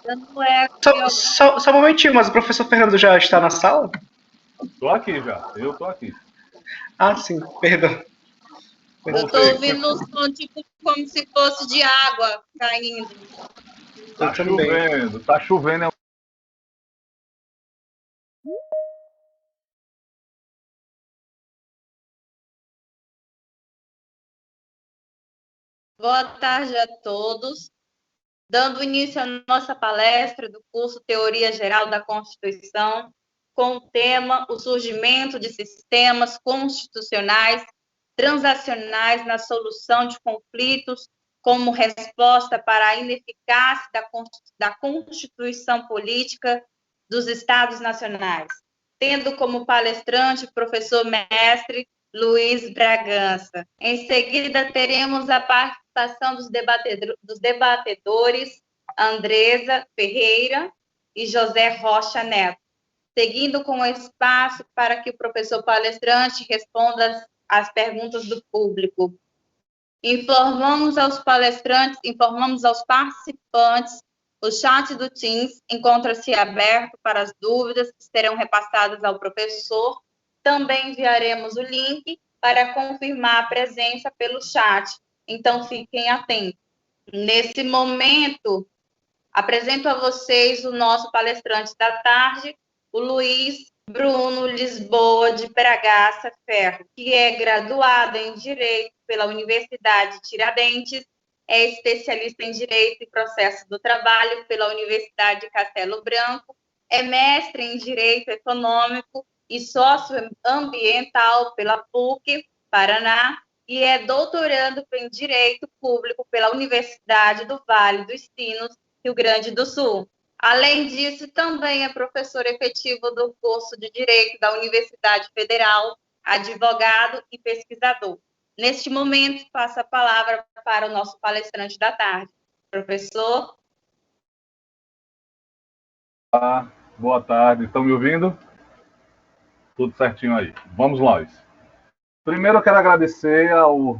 Dando eco. Só um momentinho, mas o professor Fernando já está na sala? Tô aqui já, eu tô aqui. Ah, sim, perdão. Eu tô ouvindo um som tipo como se fosse de água caindo. Tá chovendo, tá chovendo. Boa tarde a todos. Dando início à nossa palestra do curso Teoria Geral da Constituição, com o tema O Surgimento de Sistemas Constitucionais Transacionais na Solução de Conflitos como resposta para a ineficácia da Constituição Política dos Estados Nacionais, tendo como palestrante o professor mestre Luiz Bragança. Em seguida, teremos a participação dos debatedores Andresa Ferreira e José Rocha Neto, seguindo com o espaço para que o professor palestrante responda as perguntas do público. Informamos aos participantes, o chat do Teams encontra-se aberto para as dúvidas que serão repassadas ao professor. Também enviaremos o link para confirmar a presença pelo chat, então fiquem atentos. Nesse momento, apresento a vocês o nosso palestrante da tarde, o Luiz Bruno Lisboa de Bragaça Ferro, que é graduado em Direito pela Universidade Tiradentes, é especialista em Direito e Processo do Trabalho pela Universidade Castelo Branco, é mestre em Direito Econômico e Socioambiental pela PUC, Paraná, e é doutorando em Direito Público pela Universidade do Vale dos Sinos, Rio Grande do Sul. Além disso, também é professor efetivo do curso de Direito da Universidade Federal, advogado e pesquisador. Neste momento, passo a palavra para o nosso palestrante da tarde. Professor. Olá, boa tarde. Estão me ouvindo? Tudo certinho aí. Vamos lá. Primeiro, eu quero agradecer ao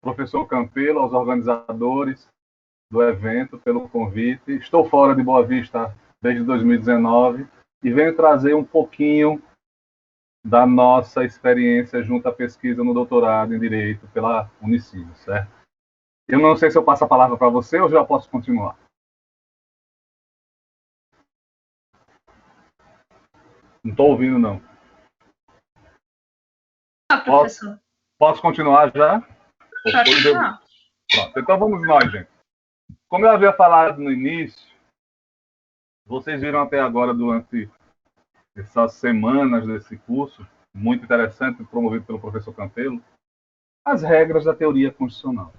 professor Campelo, aos organizadores do evento, pelo convite. Estou fora de Boa Vista desde 2019 e venho trazer um pouquinho da nossa experiência junto à pesquisa no doutorado em Direito pela Unicinos, certo? Eu não sei se eu passo a palavra para você ou já posso continuar. Não estou ouvindo, não. Professor. Posso continuar já? Pode continuar. Pronto, então vamos nós, gente. Como eu havia falado no início, vocês viram até agora, durante essas semanas desse curso, muito interessante, promovido pelo professor Campelo, as regras da teoria constitucional.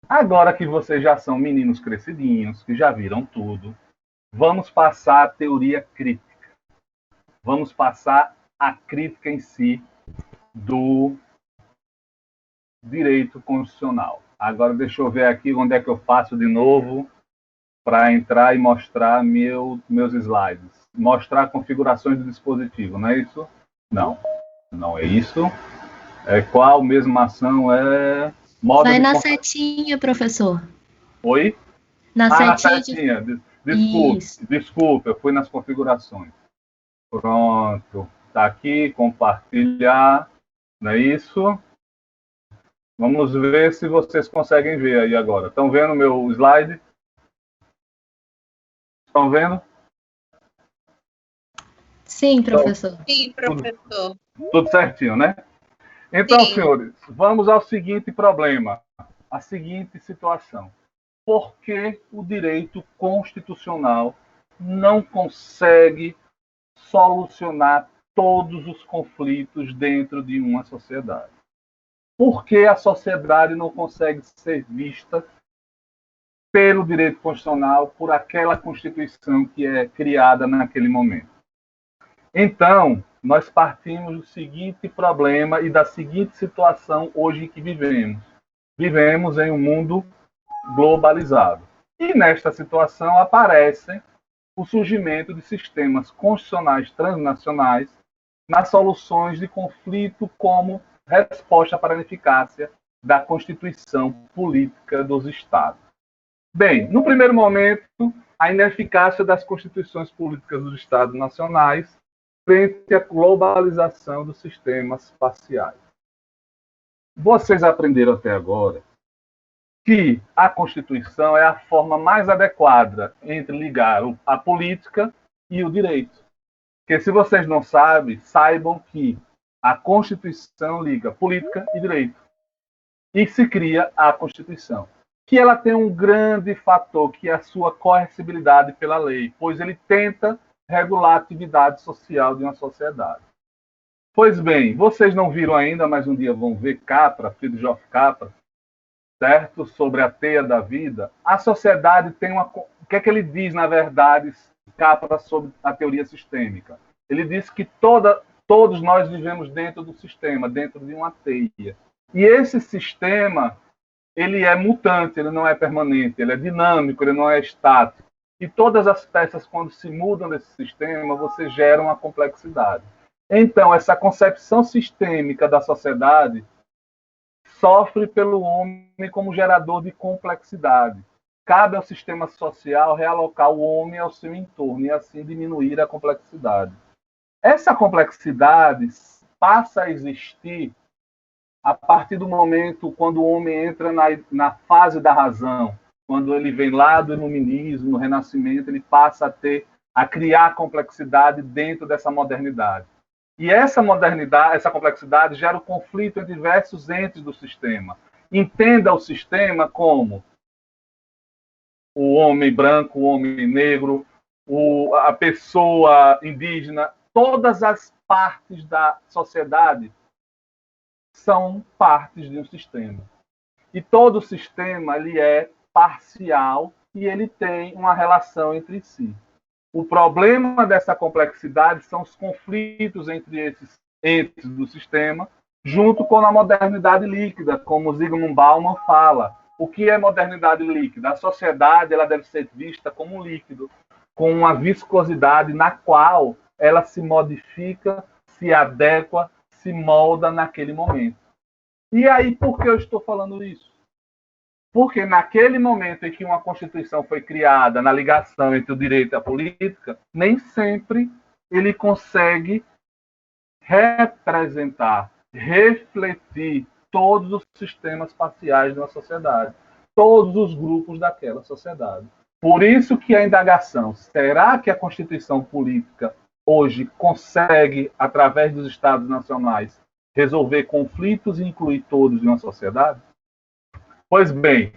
Agora que vocês já são meninos crescidinhos, que já viram tudo, vamos passar a teoria crítica. Vamos passar a crítica em si do direito constitucional. Agora deixa eu ver aqui onde é que eu faço de novo para entrar e mostrar meus slides. Mostrar configurações do dispositivo, não é isso? Não, não é isso. É qual mesma ação é... Modo Vai na setinha, professor. Oi? Na setinha. Na setinha. Desculpa, eu fui nas configurações. Pronto. Está aqui, compartilhar. Não é isso? Vamos ver se vocês conseguem ver aí agora. Estão vendo o meu slide? Estão vendo? Sim, professor. Sim, professor. Tudo certinho, né? Então, Sim. senhores, vamos ao seguinte problema, a seguinte situação. Por que o direito constitucional não consegue solucionar todos os conflitos dentro de uma sociedade? Por que a sociedade não consegue ser vista pelo direito constitucional, por aquela Constituição que é criada naquele momento? Então, nós partimos do seguinte problema e da seguinte situação hoje que vivemos. Vivemos em um mundo globalizado. E nesta situação aparece o surgimento de sistemas constitucionais transnacionais nas soluções de conflito como resposta para a ineficácia da constituição política dos Estados. Bem, no primeiro momento, a ineficácia das constituições políticas dos Estados nacionais frente à globalização dos sistemas espaciais. Vocês aprenderam até agora que a Constituição é a forma mais adequada entre ligar a política e o direito. Porque se vocês não sabem, saibam que a Constituição liga política e direito. E se cria a Constituição. Que ela tem um grande fator, que é a sua coercibilidade pela lei, pois ele tenta regular a atividade social de uma sociedade. Pois bem, vocês não viram ainda, mas um dia vão ver Capra, Friedrich Capra, certo? Sobre a teia da vida. A sociedade tem uma... O que é que ele diz, na verdade, Capra, sobre a teoria sistêmica? Ele diz que todos nós vivemos dentro do sistema, dentro de uma teia. E esse sistema, ele é mutante, ele não é permanente, ele é dinâmico, ele não é estático. E todas as peças, quando se mudam desse sistema, você gera uma complexidade. Então, essa concepção sistêmica da sociedade sofre pelo homem como gerador de complexidade. Cabe ao sistema social realocar o homem ao seu entorno e assim diminuir a complexidade. Essa complexidade passa a existir a partir do momento quando o homem entra na fase da razão, quando ele vem lá do iluminismo, no renascimento, ele passa a criar complexidade dentro dessa modernidade. E essa modernidade, essa complexidade gera o conflito entre diversos entes do sistema. Entenda o sistema como o homem branco, o homem negro, a pessoa indígena, todas as partes da sociedade são partes de um sistema. E todo sistema ele é parcial e ele tem uma relação entre si. O problema dessa complexidade são os conflitos entre esses entes do sistema, junto com a modernidade líquida, como Zygmunt Bauman fala. O que é modernidade líquida? A sociedade ela deve ser vista como um líquido, com uma viscosidade na qual ela se modifica, se adequa, se molda naquele momento. E aí, por que eu estou falando isso? Porque naquele momento em que uma Constituição foi criada, na ligação entre o direito e a política, nem sempre ele consegue representar, refletir todos os sistemas parciais de uma sociedade, todos os grupos daquela sociedade. Por isso que a indagação, será que a Constituição política hoje consegue, através dos Estados nacionais, resolver conflitos e incluir todos em uma sociedade? Pois bem,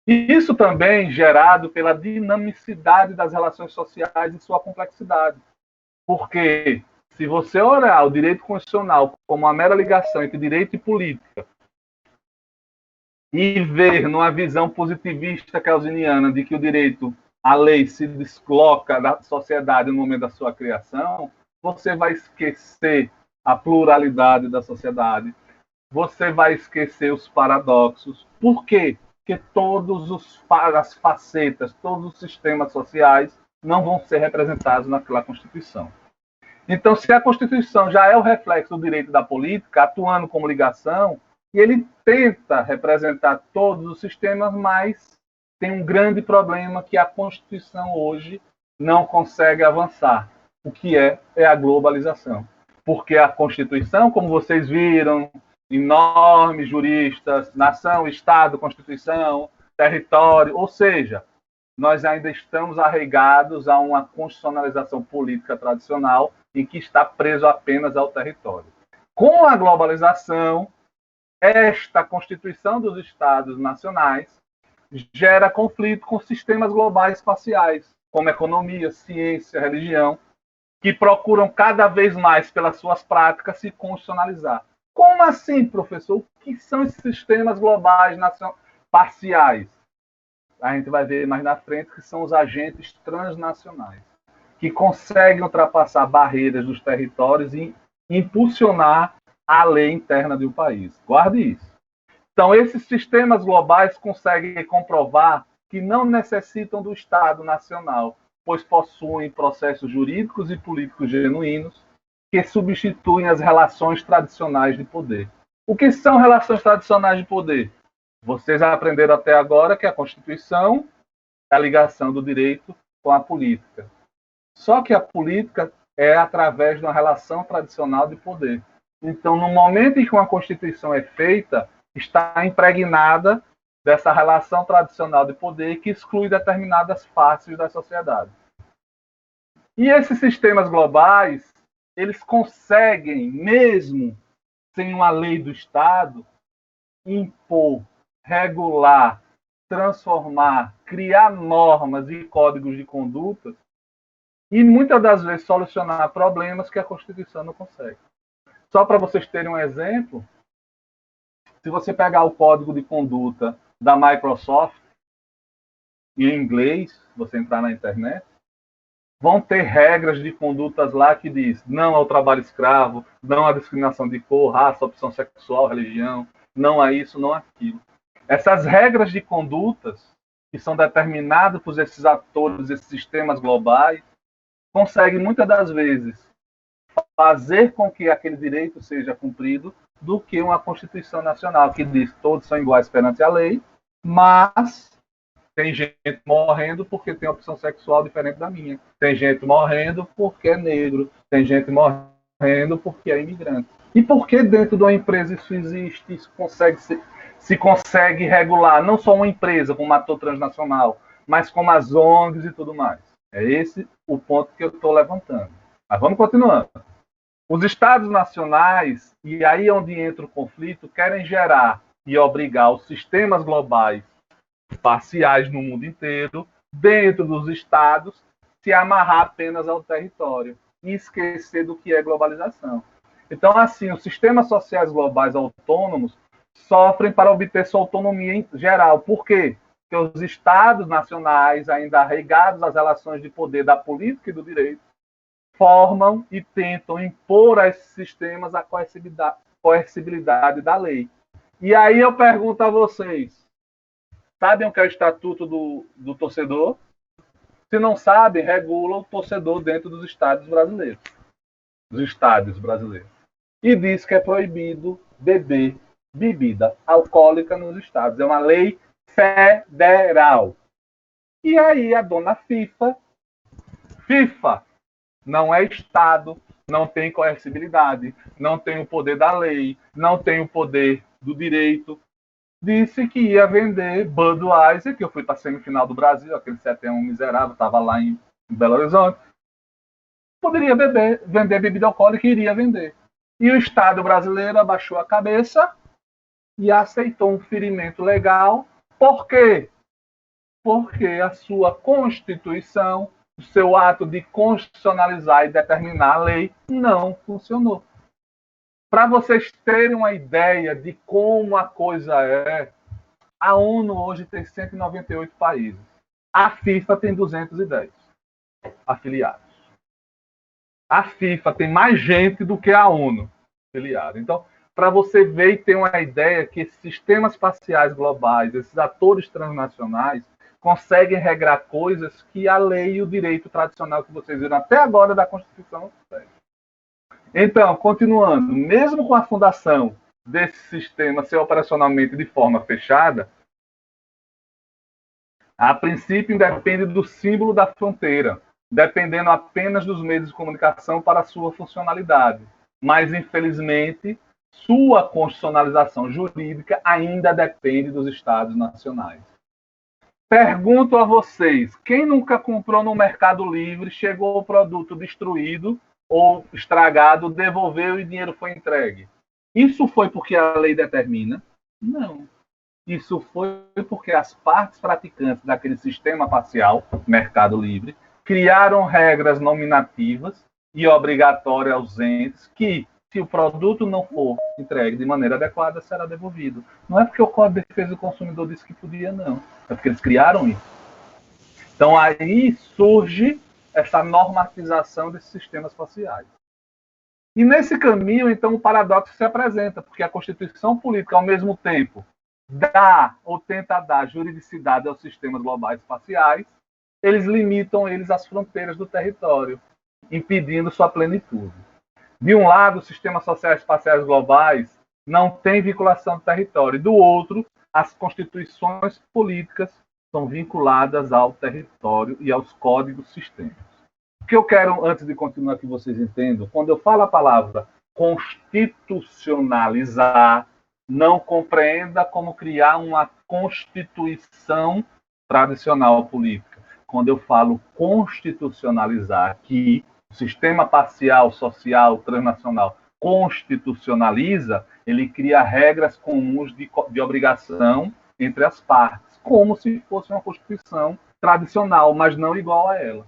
isso também gerado pela dinamicidade das relações sociais e sua complexidade. Porque se você olhar o direito constitucional como uma mera ligação entre direito e política e ver numa visão positivista kelsiniana de que o direito, a lei se desloca da sociedade no momento da sua criação, você vai esquecer a pluralidade da sociedade, você vai esquecer os paradoxos. Por quê? Porque as facetas, todos os sistemas sociais não vão ser representados naquela Constituição. Então, se a Constituição já é o reflexo do direito da política, atuando como ligação, e ele tenta representar todos os sistemas, mas tem um grande problema que a Constituição hoje não consegue avançar, o que é a globalização. Porque a Constituição, como vocês viram, enormes juristas, nação, Estado, Constituição, território, ou seja, nós ainda estamos arraigados a uma constitucionalização política tradicional em que está preso apenas ao território. Com a globalização, esta Constituição dos Estados nacionais gera conflito com sistemas globais espaciais, como economia, ciência, religião, que procuram cada vez mais, pelas suas práticas, se constitucionalizar. Como assim, professor? O que são esses sistemas globais parciais? A gente vai ver mais na frente que são os agentes transnacionais, que conseguem ultrapassar barreiras dos territórios e impulsionar a lei interna de um país. Guarde isso. Então, esses sistemas globais conseguem comprovar que não necessitam do Estado nacional, pois possuem processos jurídicos e políticos genuínos que substituem as relações tradicionais de poder. O que são relações tradicionais de poder? Vocês aprenderam até agora que a Constituição é a ligação do direito com a política. Só que a política é através de uma relação tradicional de poder. Então, no momento em que uma Constituição é feita, está impregnada dessa relação tradicional de poder que exclui determinadas partes da sociedade. E esses sistemas globais, eles conseguem, mesmo sem uma lei do Estado, impor, regular, transformar, criar normas e códigos de conduta e muitas das vezes solucionar problemas que a Constituição não consegue. Só para vocês terem um exemplo, se você pegar o código de conduta da Microsoft, em inglês, você entrar na internet, vão ter regras de condutas lá que diz não ao trabalho escravo, não à discriminação de cor, raça, opção sexual, religião, não a isso, não aquilo. Essas regras de condutas, que são determinadas por esses atores, esses sistemas globais, conseguem muitas das vezes fazer com que aquele direito seja cumprido do que uma Constituição Nacional que diz que todos são iguais perante a lei, mas tem gente morrendo porque tem opção sexual diferente da minha. Tem gente morrendo porque é negro. Tem gente morrendo porque é imigrante. E por que dentro de uma empresa isso existe? Isso se consegue regular não só uma empresa como um ator transnacional, mas como as ONGs e tudo mais. É esse o ponto que eu estou levantando. Mas vamos continuando. Os Estados nacionais, e aí é onde entra o conflito, querem gerar e obrigar os sistemas globais parciais no mundo inteiro, dentro dos estados, se amarrar apenas ao território e esquecer do que é globalização. Então, assim, os sistemas sociais globais autônomos sofrem para obter sua autonomia em geral. Por quê? Porque os estados nacionais, ainda arraigados às relações de poder da política e do direito, formam e tentam impor a esses sistemas a coercibilidade da lei. E aí eu pergunto a vocês, sabem o que é o Estatuto do Torcedor? Se não sabem, regula o torcedor dentro dos estádios brasileiros. Dos estádios brasileiros. E diz que é proibido beber bebida alcoólica nos estádios. É uma lei federal. E aí a dona FIFA não é Estado, não tem coercibilidade, não tem o poder da lei, não tem o poder do direito, disse que ia vender Budweiser, que eu fui para a semifinal do Brasil, aquele 7-1 miserável, estava lá em Belo Horizonte. Poderia vender bebida alcoólica e iria vender. E o Estado brasileiro abaixou a cabeça e aceitou um ferimento legal. Por quê? Porque a sua Constituição, o seu ato de constitucionalizar e determinar a lei, não funcionou. Para vocês terem uma ideia de como a coisa é, a ONU hoje tem 198 países. A FIFA tem 210 afiliados. A FIFA tem mais gente do que a ONU afiliada. Então, para você ver e ter uma ideia que esses sistemas espaciais globais, esses atores transnacionais, conseguem regrar coisas que a lei e o direito tradicional que vocês viram até agora da Constituição não conseguem. Então, continuando, mesmo com a fundação desse sistema ser operacionalmente de forma fechada, a princípio depende do símbolo da fronteira, dependendo apenas dos meios de comunicação para sua funcionalidade. Mas, infelizmente, sua constitucionalização jurídica ainda depende dos Estados nacionais. Pergunto a vocês, quem nunca comprou no Mercado Livre, chegou o produto destruído ou estragado, devolveu e o dinheiro foi entregue? Isso foi porque a lei determina? Não. Isso foi porque as partes praticantes daquele sistema parcial, Mercado Livre, criaram regras nominativas e obrigatórias ausentes que, se o produto não for entregue de maneira adequada, será devolvido. Não é porque o Código de Defesa do Consumidor disse que podia, não. É porque eles criaram isso. Então, aí surge essa normatização desses sistemas parciais. E nesse caminho, então, o paradoxo se apresenta, porque a Constituição Política, ao mesmo tempo, dá ou tenta dar juridicidade aos sistemas globais espaciais, eles limitam eles às fronteiras do território, impedindo sua plenitude. De um lado, os sistemas sociais espaciais globais não tem vinculação do território. Do outro, as constituições políticas são vinculadas ao território e aos códigos sistêmicos. O que eu quero, antes de continuar, que vocês entendam, quando eu falo a palavra constitucionalizar, não compreenda como criar uma constituição tradicional política. Quando eu falo constitucionalizar, que o sistema parcial, social, transnacional constitucionaliza, ele cria regras comuns de obrigação entre as partes, como se fosse uma Constituição tradicional, mas não igual a ela.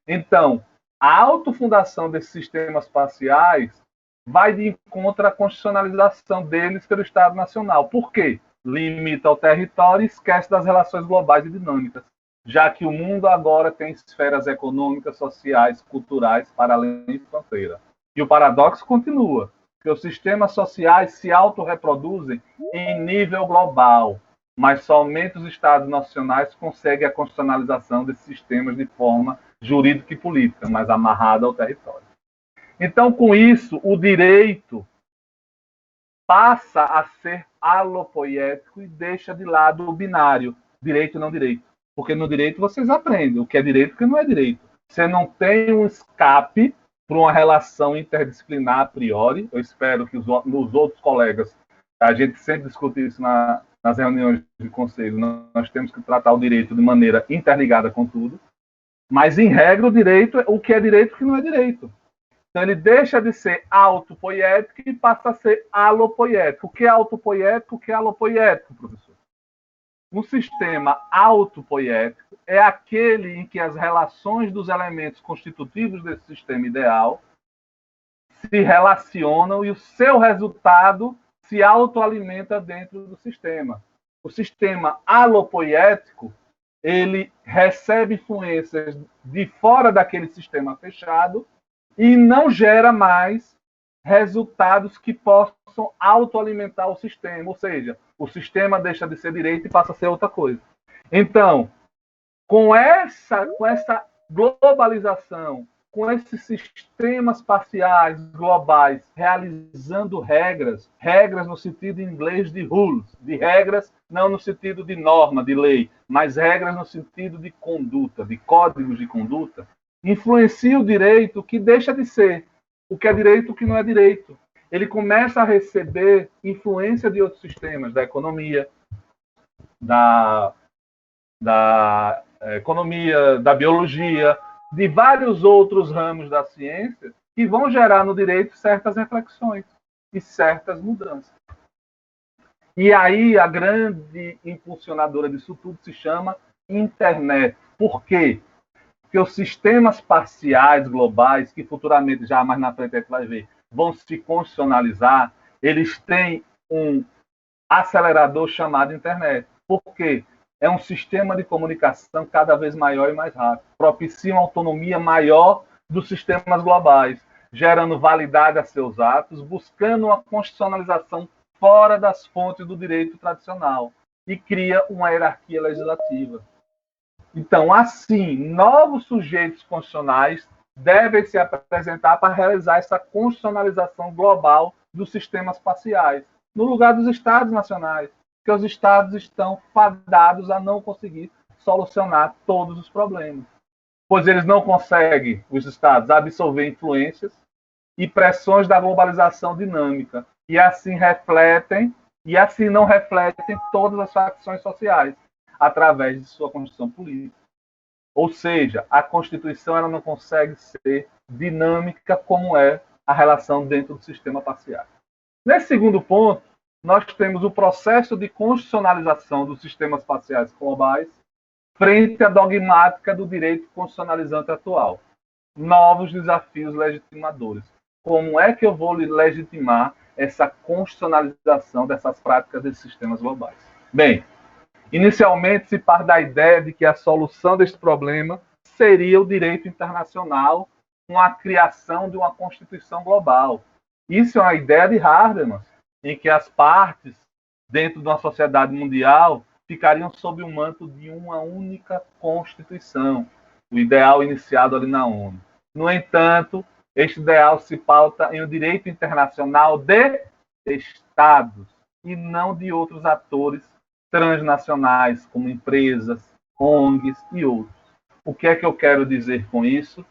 Então, a autofundação desses sistemas parciais vai de encontro à constitucionalização deles pelo Estado Nacional. Por quê? Limita o território e esquece das relações globais e dinâmicas, já que o mundo agora tem esferas econômicas, sociais, culturais para além de fronteira. E o paradoxo continua, que os sistemas sociais se autorreproduzem em nível global, mas somente os Estados nacionais conseguem a constitucionalização desses sistemas de forma jurídica e política, mas amarrada ao território. Então, com isso, o direito passa a ser alopoético e deixa de lado o binário, direito e não direito. Porque no direito vocês aprendem o que é direito e o que não é direito. Você não tem um escape para uma relação interdisciplinar a priori. Eu espero que os outros colegas, a gente sempre discute isso nas reuniões de conselho, nós temos que tratar o direito de maneira interligada com tudo. Mas, em regra, o direito, o que é direito e o que não é direito. Então, ele deixa de ser autopoético e passa a ser alopoético. O que é autopoético, o que é alopoético, professor? Um sistema autopoético é aquele em que as relações dos elementos constitutivos desse sistema ideal se relacionam e o seu resultado se autoalimenta dentro do sistema. O sistema alopoético, ele recebe influências de fora daquele sistema fechado e não gera mais resultados que possam autoalimentar o sistema. Ou seja, o sistema deixa de ser direito e passa a ser outra coisa. Então, com essa globalização, com esses sistemas parciais globais realizando regras no sentido inglês de rules, de regras não no sentido de norma, de lei, mas regras no sentido de conduta, de códigos de conduta, influencia o direito que deixa de ser o que é direito e o que não é direito. Ele começa a receber influência de outros sistemas, da economia, da economia, da biologia, de vários outros ramos da ciência que vão gerar no direito certas reflexões e certas mudanças. E aí a grande impulsionadora disso tudo se chama internet. Por quê? Porque os sistemas parciais globais, que futuramente, já mais na frente a gente vai ver, vão se constitucionalizar, eles têm um acelerador chamado internet. Por quê? É um sistema de comunicação cada vez maior e mais rápido. Propicia uma autonomia maior dos sistemas globais, gerando validade a seus atos, buscando uma constitucionalização fora das fontes do direito tradicional e cria uma hierarquia legislativa. Então, assim, novos sujeitos constitucionais devem se apresentar para realizar essa constitucionalização global dos sistemas parciais, no lugar dos Estados nacionais, porque os Estados estão fadados a não conseguir solucionar todos os problemas, pois eles não conseguem, os Estados, absorver influências e pressões da globalização dinâmica, e assim não refletem todas as facções sociais, através de sua Constituição política. Ou seja, a Constituição ela não consegue ser dinâmica como é a relação dentro do sistema parcial. Nesse segundo ponto, nós temos o processo de constitucionalização dos sistemas parciais globais frente à dogmática do direito constitucionalizante atual. Novos desafios legitimadores. Como é que eu vou legitimar essa constitucionalização dessas práticas desses sistemas globais? Bem, inicialmente se parte da ideia de que a solução deste problema seria o direito internacional com a criação de uma Constituição global. Isso é uma ideia de Habermas, em que as partes, dentro de uma sociedade mundial, ficariam sob o manto de uma única Constituição, o ideal iniciado ali na ONU. No entanto, este ideal se pauta em um direito internacional de estados e não de outros atores transnacionais, como empresas, ONGs e outros. O que é que eu quero dizer com isso?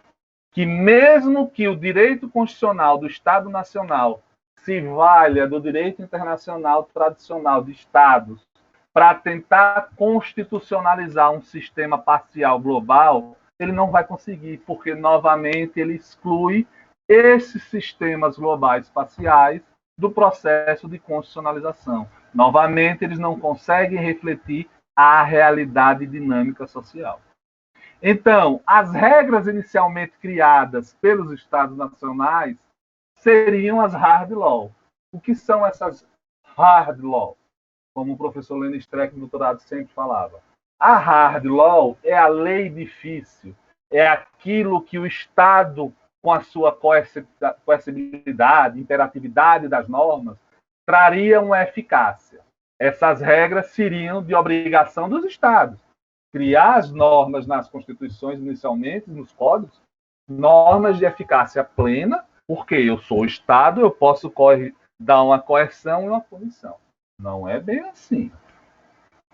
Que mesmo que o direito constitucional do Estado Nacional se valha do direito internacional tradicional de Estados para tentar constitucionalizar um sistema parcial global, ele não vai conseguir, porque, novamente, ele exclui esses sistemas globais parciais do processo de constitucionalização. Novamente, eles não conseguem refletir a realidade dinâmica social. Então, as regras inicialmente criadas pelos Estados nacionais seriam as hard law. O que são essas hard law? Como o professor Lenin Streck, no doutorado, sempre falava. A hard law é a lei difícil, é aquilo que o Estado, com a sua coercibilidade, imperatividade das normas, traria uma eficácia. Essas regras seriam de obrigação dos Estados. Criar as normas nas constituições, inicialmente, nos códigos, normas de eficácia plena, porque eu sou o Estado, eu posso dar uma coerção e uma punição. Não é bem assim.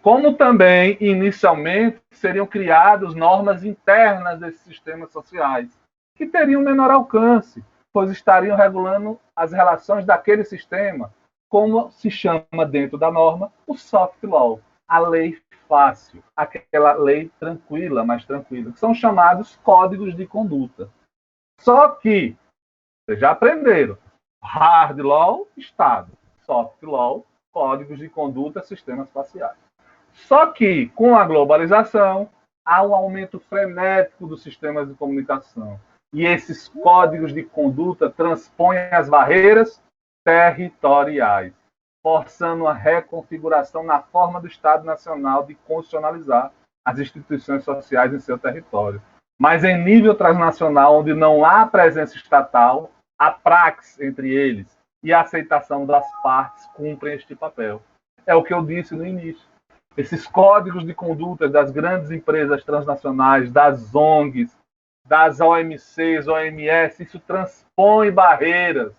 Como também, inicialmente, seriam criadas normas internas desses sistemas sociais, que teriam menor alcance, pois estariam regulando as relações daquele sistema, como se chama dentro da norma o soft law, a lei fácil, aquela lei tranquila, mais tranquila, que são chamados códigos de conduta. Só que, vocês já aprenderam, hard law, Estado, soft law, códigos de conduta, sistemas faciais. Só que, com a globalização, há um aumento frenético dos sistemas de comunicação. E esses códigos de conduta transpõem as barreiras territoriais, forçando a reconfiguração na forma do Estado Nacional de constitucionalizar as instituições sociais em seu território. Mas em nível transnacional, onde não há presença estatal, a praxis entre eles e a aceitação das partes cumprem este papel. É o que eu disse no início. Esses códigos de conduta das grandes empresas transnacionais, das ONGs, das OMCs, OMS, isso transpõe barreiras,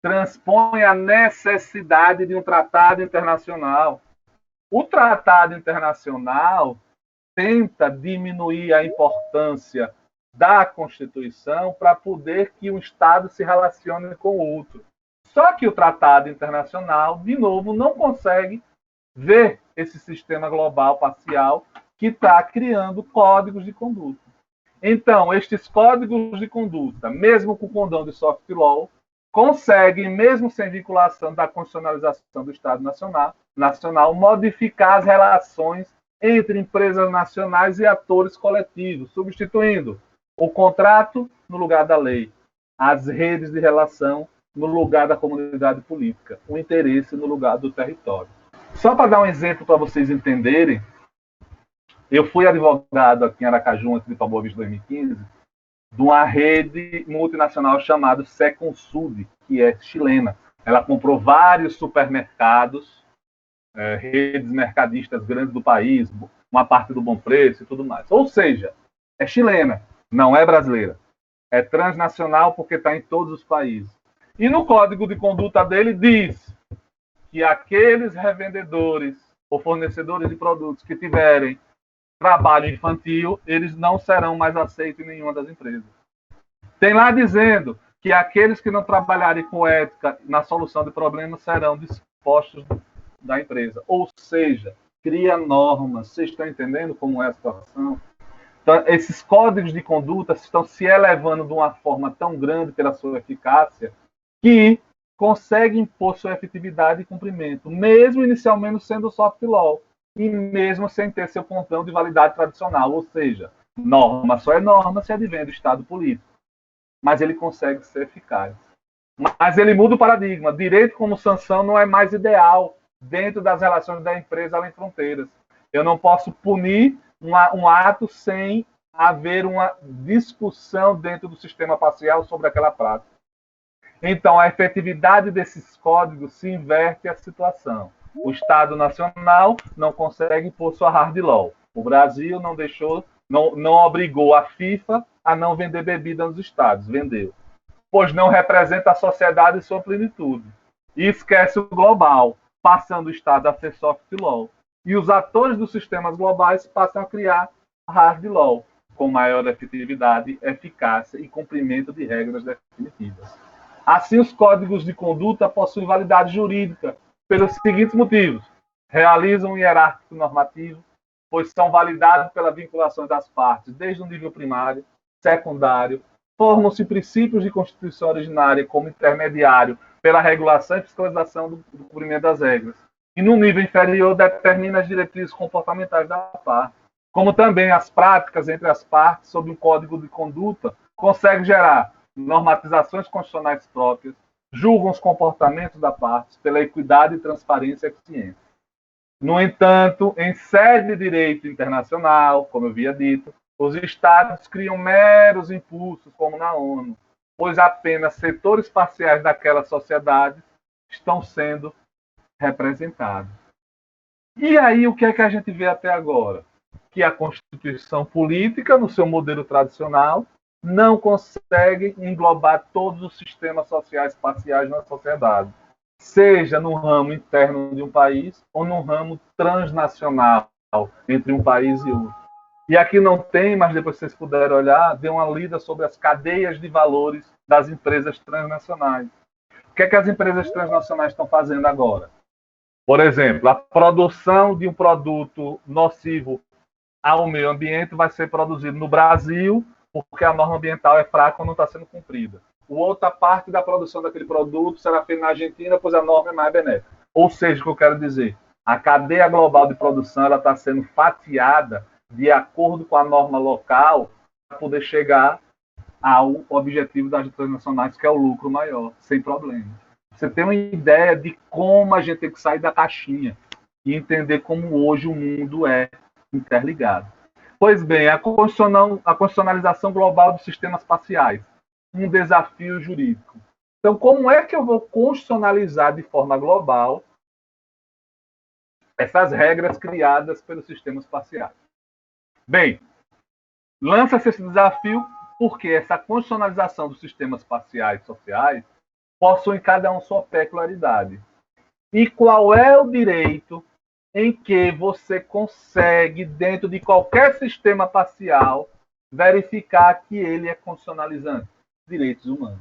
transpõe a necessidade de um tratado internacional. O tratado internacional tenta diminuir a importância da Constituição para poder que um Estado se relacione com o outro. Só que o tratado internacional, de novo, não consegue ver esse sistema global parcial que está criando códigos de conduta. Então, estes códigos de conduta, mesmo com o condão de soft law, conseguem, mesmo sem vinculação da constitucionalização do Estado nacional, modificar as relações entre empresas nacionais e atores coletivos, substituindo o contrato no lugar da lei, as redes de relação no lugar da comunidade política, o interesse no lugar do território. Só para dar um exemplo para vocês entenderem, eu fui advogado aqui em Aracaju, antes de ir para Boa Vista 2015, de uma rede multinacional chamada Seconsud, que é chilena. Ela comprou vários supermercados, redes mercadistas grandes do país, uma parte do Bom Preço e tudo mais. Ou seja, é chilena, não é brasileira. É transnacional porque está em todos os países. E no código de conduta dele diz que aqueles revendedores ou fornecedores de produtos que tiverem trabalho infantil, eles não serão mais aceitos em nenhuma das empresas. Tem lá dizendo que aqueles que não trabalharem com ética na solução de problemas serão dispostos da empresa. Ou seja, cria normas. Vocês estão entendendo como é a situação? Então, esses códigos de conduta estão se elevando de uma forma tão grande pela sua eficácia que consegue impor sua efetividade e cumprimento, mesmo inicialmente sendo soft law, e mesmo sem ter seu pontão de validade tradicional, ou seja, norma só é norma se advém do Estado político. Mas ele consegue ser eficaz. Mas ele muda o paradigma. Direito como sanção não é mais ideal dentro das relações da empresa além fronteiras. Eu não posso punir um ato sem haver uma discussão dentro do sistema parcial sobre aquela prática. Então, a efetividade desses códigos se inverte a situação. O Estado Nacional não consegue impor sua hard law. O Brasil não deixou, não obrigou a FIFA a não vender bebida nos estados. Vendeu. Pois não representa a sociedade em sua plenitude. e esquece o global, passando o Estado a ser soft law. E os atores dos sistemas globais passam a criar hard law, com maior efetividade, eficácia e cumprimento de regras definitivas. Assim, os códigos de conduta possuem validade jurídica pelos seguintes motivos: realizam um hierárquico normativo, pois são validados pela vinculação das partes, desde o nível primário, secundário, formam-se princípios de constituição originária como intermediário pela regulação e fiscalização do cumprimento das regras. E no nível inferior determina as diretrizes comportamentais da parte, como também as práticas entre as partes sob um código de conduta consegue gerar normatizações constitucionais próprias, julgam os comportamentos da parte pela equidade, transparência e eficiência. No entanto, em sede de direito internacional, como eu havia dito, os Estados criam meros impulsos, como na ONU, pois apenas setores parciais daquela sociedade estão sendo representados. E aí, o que é que a gente vê até agora? Que a Constituição política, no seu modelo tradicional, não consegue englobar todos os sistemas sociais parciais na sociedade, seja no ramo interno de um país ou no ramo transnacional, entre um país e outro. E aqui não tem, mas depois vocês puderem olhar, dê uma lida sobre as cadeias de valores das empresas transnacionais. O que é que as empresas transnacionais estão fazendo agora? Por exemplo, a produção de um produto nocivo ao meio ambiente vai ser produzido no Brasil, porque a norma ambiental é fraca ou não está sendo cumprida. Outra parte da produção daquele produto será feita na Argentina, pois a norma é mais benéfica. Ou seja, o que eu quero dizer, a cadeia global de produção está sendo fatiada de acordo com a norma local para poder chegar ao objetivo das transnacionais, que é o lucro maior, sem problema. Você tem uma ideia de como a gente tem que sair da caixinha e entender como hoje o mundo é interligado. Pois bem, a constitucionalização global dos sistemas espaciais, um desafio jurídico. Então, como é que eu vou constitucionalizar de forma global essas regras criadas pelos sistemas espaciais? Bem, lança-se esse desafio porque essa constitucionalização dos sistemas espaciais sociais possui cada um sua peculiaridade. E qual é o direito em que você consegue, dentro de qualquer sistema parcial, verificar que ele é constitucionalizante? Direitos humanos.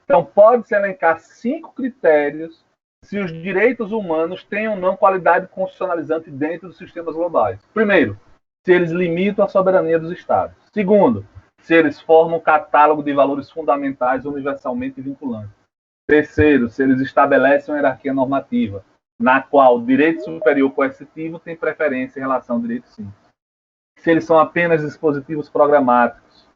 Então, pode-se elencar 5 critérios se os direitos humanos têm ou não qualidade constitucionalizante dentro dos sistemas globais. Primeiro, se eles limitam a soberania dos Estados. Segundo, se eles formam um catálogo de valores fundamentais universalmente vinculantes. Terceiro, se eles estabelecem uma hierarquia normativa, na qual o direito superior coercitivo tem preferência em relação ao direito simples. Se eles são apenas dispositivos programáticos,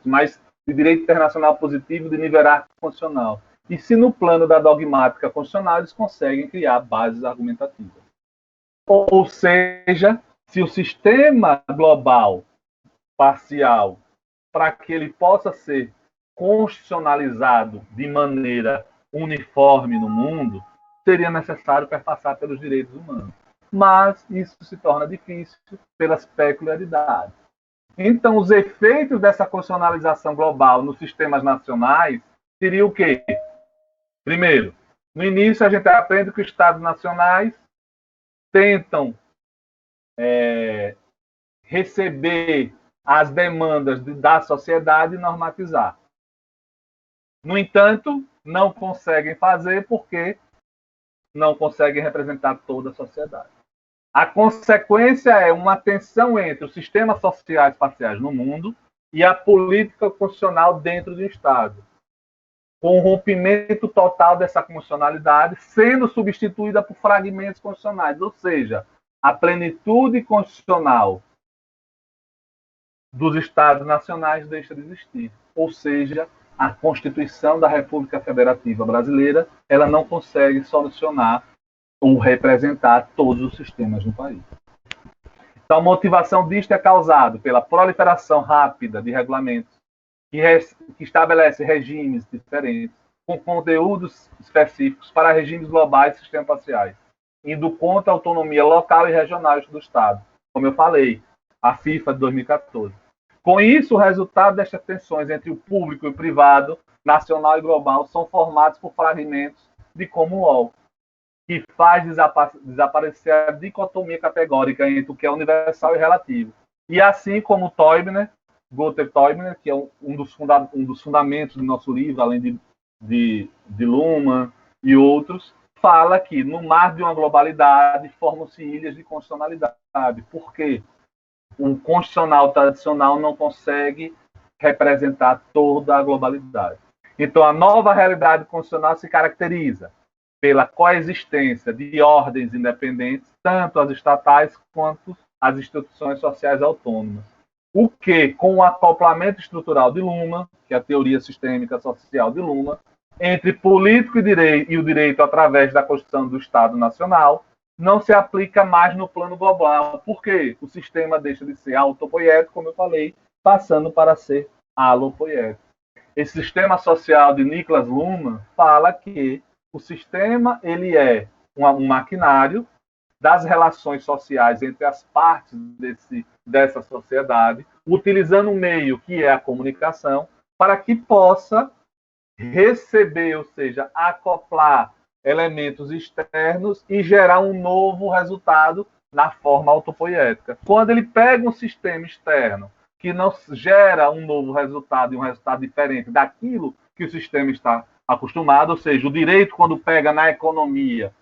mas de direito internacional positivo de nível hierárquico constitucional. E se no plano da dogmática constitucional eles conseguem criar bases argumentativas. Ou seja, se o sistema global parcial, para que ele possa ser constitucionalizado de maneira uniforme no mundo, seria necessário perpassar pelos direitos humanos. Mas isso se torna difícil pelas peculiaridades. Então, os efeitos dessa constitucionalização global nos sistemas nacionais seriam o quê? Primeiro, no início a gente aprende que os Estados nacionais tentam receber as demandas da sociedade e normatizar. No entanto, não conseguem fazer porque não conseguem representar toda a sociedade. A consequência é uma tensão entre os sistemas sociais parciais no mundo e a política constitucional dentro do Estado, com o rompimento total dessa constitucionalidade, sendo substituída por fragmentos constitucionais, ou seja, a plenitude constitucional dos Estados nacionais deixa de existir. Ou seja, a Constituição da República Federativa Brasileira, ela não consegue solucionar ou representar todos os sistemas no país. Então, a motivação disto é causada pela proliferação rápida de regulamentos que estabelece regimes diferentes, com conteúdos específicos para regimes globais e sistemas parciais, indo contra a autonomia local e regional do Estado, como eu falei, a FIFA de 2014. Com isso, o resultado destas tensões entre o público e o privado, nacional e global, são formados por fragmentos de Commonwealth, que faz desaparecer a dicotomia categórica entre o que é universal e relativo. E assim como Teubner, Gunther Teubner, que é um dos fundamentos do nosso livro, além de Luhmann e outros, fala que no mar de uma globalidade formam-se ilhas de constitucionalidade. Por quê? Um constitucional tradicional não consegue representar toda a globalidade. Então, a nova realidade constitucional se caracteriza pela coexistência de ordens independentes, tanto as estatais quanto as instituições sociais autônomas. O que, com o acoplamento estrutural de Luhmann, que é a teoria sistêmica social de Luhmann, entre político e o direito através da Constituição do Estado Nacional, não se aplica mais no plano global. Por quê? O sistema deixa de ser autopoético, como eu falei, passando para ser alopoético. Esse sistema social de Niklas Luhmann fala que o sistema ele é um maquinário das relações sociais entre as partes dessa sociedade, utilizando um meio que é a comunicação, para que possa receber, ou seja, acoplar elementos externos e gerar um novo resultado na forma autopoética. Quando ele pega um sistema externo que não gera um novo resultado e um resultado diferente daquilo que o sistema está acostumado, ou seja, o direito, quando pega na economia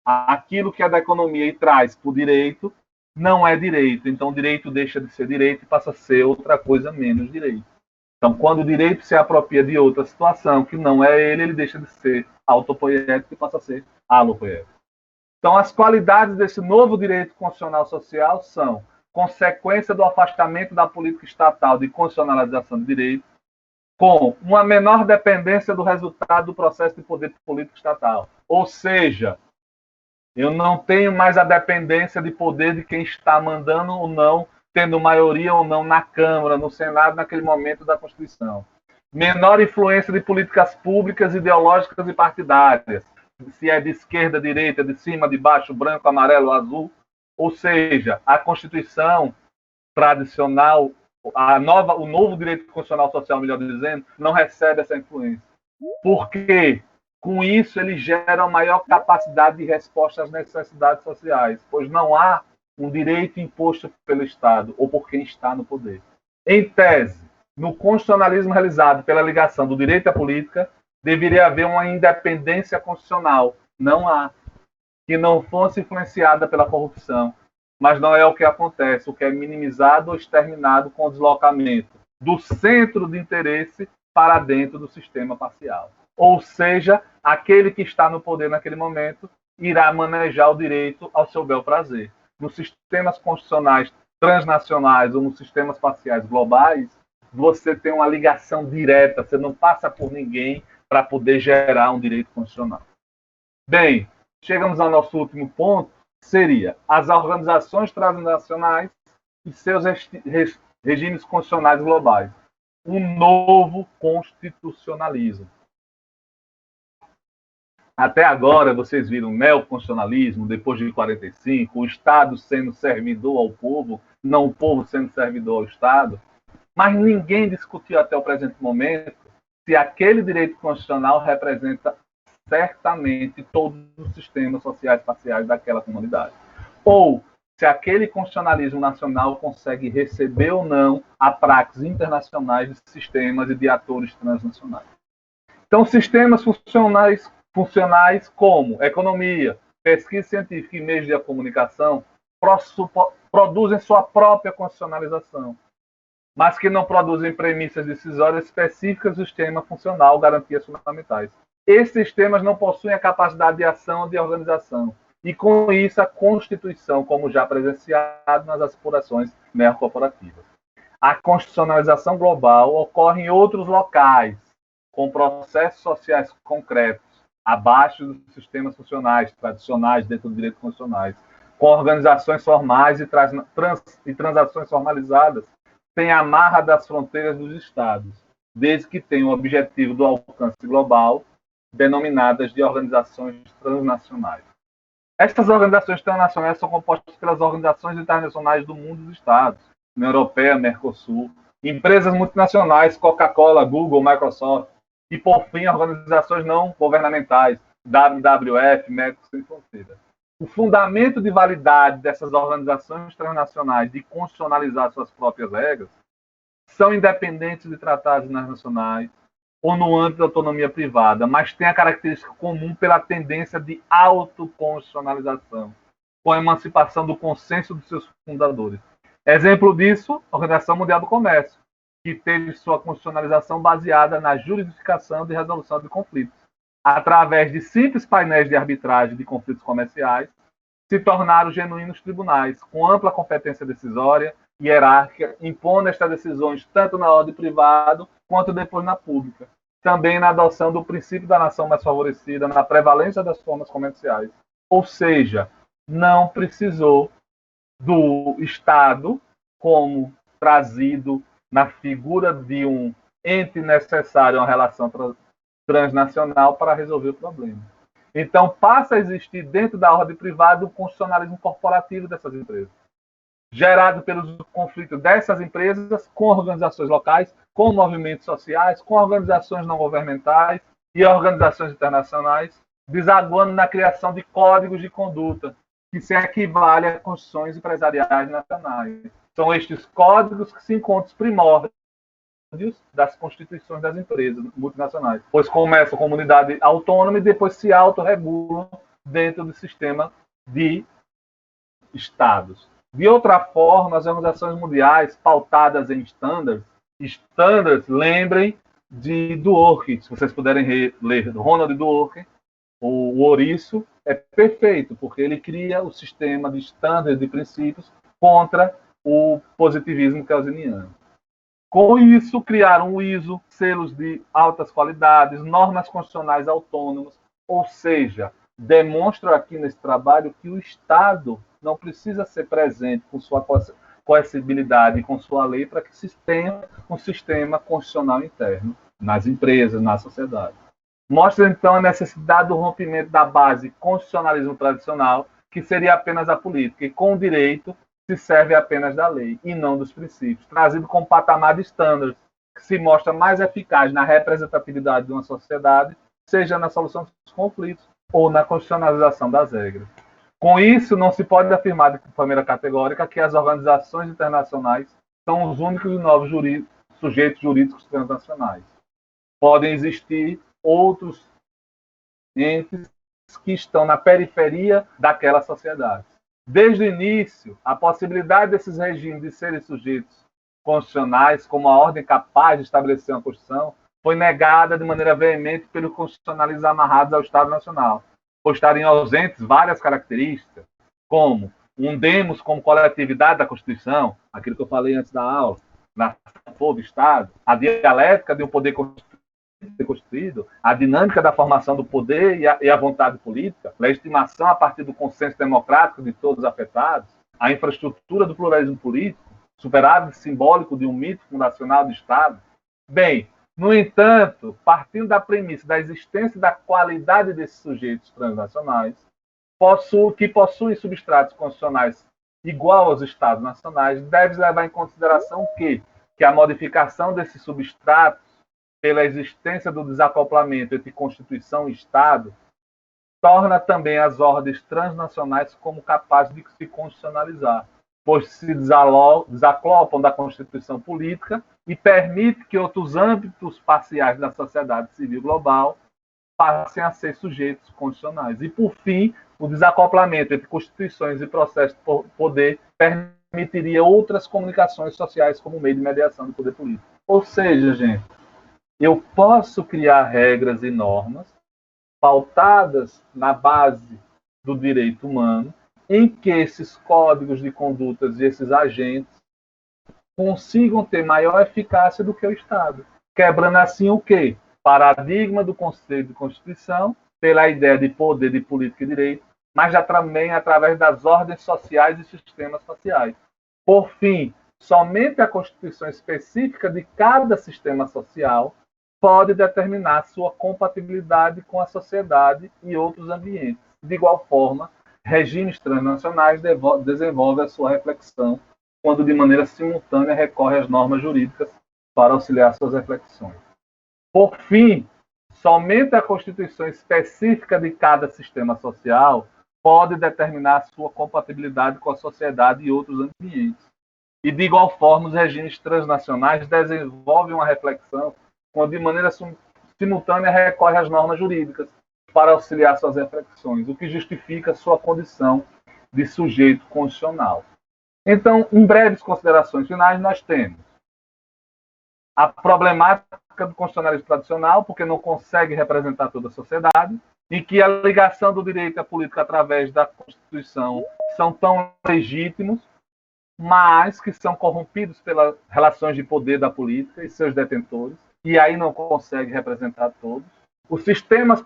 aquilo que é da economia e traz para o direito, não é direito. Então, o direito deixa de ser direito e passa a ser outra coisa menos direito. Então, quando o direito se apropria de outra situação que não é ele deixa de ser autopoético e passa a ser alopoético. Então, as qualidades desse novo direito constitucional social são consequência do afastamento da política estatal de constitucionalização do direito, com uma menor dependência do resultado do processo de poder político estatal. Ou seja, eu não tenho mais a dependência de poder de quem está mandando ou não, tendo maioria ou não na Câmara, no Senado, naquele momento da Constituição. Menor influência de políticas públicas, ideológicas e partidárias. Se é de esquerda, direita, de cima, de baixo, branco, amarelo, azul. Ou seja, a Constituição tradicional, o novo direito constitucional social, melhor dizendo, não recebe essa influência. Por quê? Com isso, ele gera uma maior capacidade de resposta às necessidades sociais, pois não há um direito imposto pelo Estado ou por quem está no poder. Em tese, no constitucionalismo realizado pela ligação do direito à política, deveria haver uma independência constitucional. Não há. Que não fosse influenciada pela corrupção. Mas não é o que acontece. O que é minimizado ou exterminado com o deslocamento do centro de interesse para dentro do sistema parcial. Ou seja, aquele que está no poder naquele momento irá manejar o direito ao seu bel prazer. Nos sistemas constitucionais transnacionais ou nos sistemas parciais globais, você tem uma ligação direta, você não passa por ninguém para poder gerar um direito constitucional. Bem, chegamos ao nosso último ponto, seria as organizações transnacionais e seus regimes constitucionais globais. Um novo constitucionalismo. Até agora, vocês viram o neoconstitucionalismo, depois de 45, o Estado sendo servidor ao povo, não o povo sendo servidor ao Estado. Mas ninguém discutiu até o presente momento se aquele direito constitucional representa certamente todos os sistemas sociais parciais daquela comunidade. Ou se aquele constitucionalismo nacional consegue receber ou não a práticas internacionais de sistemas e de atores transnacionais. Então, sistemas funcionais como economia, pesquisa científica e meios de comunicação produzem sua própria constitucionalização, mas que não produzem premissas decisórias específicas do sistema funcional, garantias fundamentais. Esses sistemas não possuem a capacidade de ação ou de organização, e com isso a Constituição, como já presenciado nas apurações neocorporativas. A constitucionalização global ocorre em outros locais, com processos sociais concretos, abaixo dos sistemas funcionais tradicionais dentro do direito constitucionais, com organizações formais e transações formalizadas, sem amarra das fronteiras dos Estados, desde que tenham o objetivo do alcance global, denominadas de organizações transnacionais. Estas organizações transnacionais são compostas pelas organizações internacionais do mundo dos Estados, União Europeia, Mercosul, empresas multinacionais, Coca-Cola, Google, Microsoft, e, por fim, organizações não governamentais, WWF, Médicos Sem Fronteiras. O fundamento de validade dessas organizações transnacionais de constitucionalizar suas próprias regras são independentes de tratados internacionais ou no âmbito da autonomia privada, mas tem a característica comum pela tendência de autoconstitucionalização, com a emancipação do consenso dos seus fundadores. Exemplo disso, a Organização Mundial do Comércio, que teve sua constitucionalização baseada na jurisdição de resolução de conflitos, através de simples painéis de arbitragem de conflitos comerciais, se tornaram genuínos tribunais, com ampla competência decisória e hierárquica, impondo estas decisões tanto na ordem privada quanto depois na pública. Também na adoção do princípio da nação mais favorecida, na prevalência das formas comerciais. Ou seja, não precisou do Estado como trazido na figura de um ente necessário a uma relação transnacional para resolver o problema. Então, passa a existir dentro da ordem privada o constitucionalismo corporativo dessas empresas, gerado pelos conflitos dessas empresas com organizações locais, com movimentos sociais, com organizações não governamentais e organizações internacionais, desaguando na criação de códigos de conduta, que se equivale a constituições empresariais nacionais. São estes códigos que se encontram os primórdios das constituições das empresas multinacionais, pois começam com comunidade autônoma e depois se autorregulam dentro do sistema de estados. De outra forma, as organizações mundiais pautadas em standards, lembrem de Dworkin, se vocês puderem ler Ronald Dworkin, o ouriço é perfeito, porque ele cria o sistema de standards, de princípios, contra o positivismo keynesiano. Com isso, criaram o ISO, selos de altas qualidades, normas constitucionais autônomas, ou seja, demonstra aqui nesse trabalho que o Estado não precisa ser presente com sua coercibilidade e com sua lei para que se tenha um sistema constitucional interno nas empresas, na sociedade. Mostra, então, a necessidade do rompimento da base constitucionalismo tradicional, que seria apenas a política, e com o direito se serve apenas da lei e não dos princípios, trazido como patamar de standards, que se mostra mais eficaz na representatividade de uma sociedade, seja na solução dos conflitos ou na constitucionalização das regras. Com isso, não se pode afirmar de maneira categórica que as organizações internacionais são os únicos e novos sujeitos jurídicos transnacionais. Podem existir outros entes que estão na periferia daquela sociedade. Desde o início, a possibilidade desses regimes de serem sujeitos constitucionais, como a ordem capaz de estabelecer uma Constituição, foi negada de maneira veemente pelos constitucionalistas amarrados ao Estado Nacional, por estarem ausentes várias características, como um demos como coletividade da Constituição, aquilo que eu falei antes da aula, nação, povo, Estado, a dialética de um poder constituído, a dinâmica da formação do poder e a vontade política, legitimação a partir do consenso democrático de todos os afetados, a infraestrutura do pluralismo político, superávit simbólico de um mito fundacional do Estado. Bem, no entanto, partindo da premissa da existência da qualidade desses sujeitos transnacionais, que possuem substratos constitucionais igual aos Estados nacionais, deve levar em consideração que a modificação desses substratos pela existência do desacoplamento entre Constituição e Estado, torna também as ordens transnacionais como capazes de se constitucionalizar, pois se desacoplam da Constituição política e permite que outros âmbitos parciais da sociedade civil global passem a ser sujeitos constitucionais. E, por fim, o desacoplamento entre constituições e processos de poder permitiria outras comunicações sociais como meio de mediação do poder político. Ou seja, gente, eu posso criar regras e normas pautadas na base do direito humano, em que esses códigos de condutas e esses agentes consigam ter maior eficácia do que o Estado. Quebrando assim o quê? Paradigma do conceito de Constituição, pela ideia de poder, de política e direito, mas já também através das ordens sociais e sistemas sociais. Por fim, somente a Constituição específica de cada sistema social pode determinar sua compatibilidade com a sociedade e outros ambientes. De igual forma, regimes transnacionais desenvolvem a sua reflexão quando de maneira simultânea recorre às normas jurídicas para auxiliar suas reflexões. Por fim, somente a constituição específica de cada sistema social pode determinar a sua compatibilidade com a sociedade e outros ambientes. E, de igual forma, os regimes transnacionais desenvolvem uma reflexão onde, de maneira simultânea, recorre às normas jurídicas para auxiliar suas reflexões, o que justifica sua condição de sujeito constitucional. Então, em breves considerações finais, nós temos a problemática do constitucionalismo tradicional, porque não consegue representar toda a sociedade, e que a ligação do direito à política através da Constituição são tão legítimos, mas que são corrompidos pelas relações de poder da política e seus detentores, e aí não consegue representar todos. Os sistemas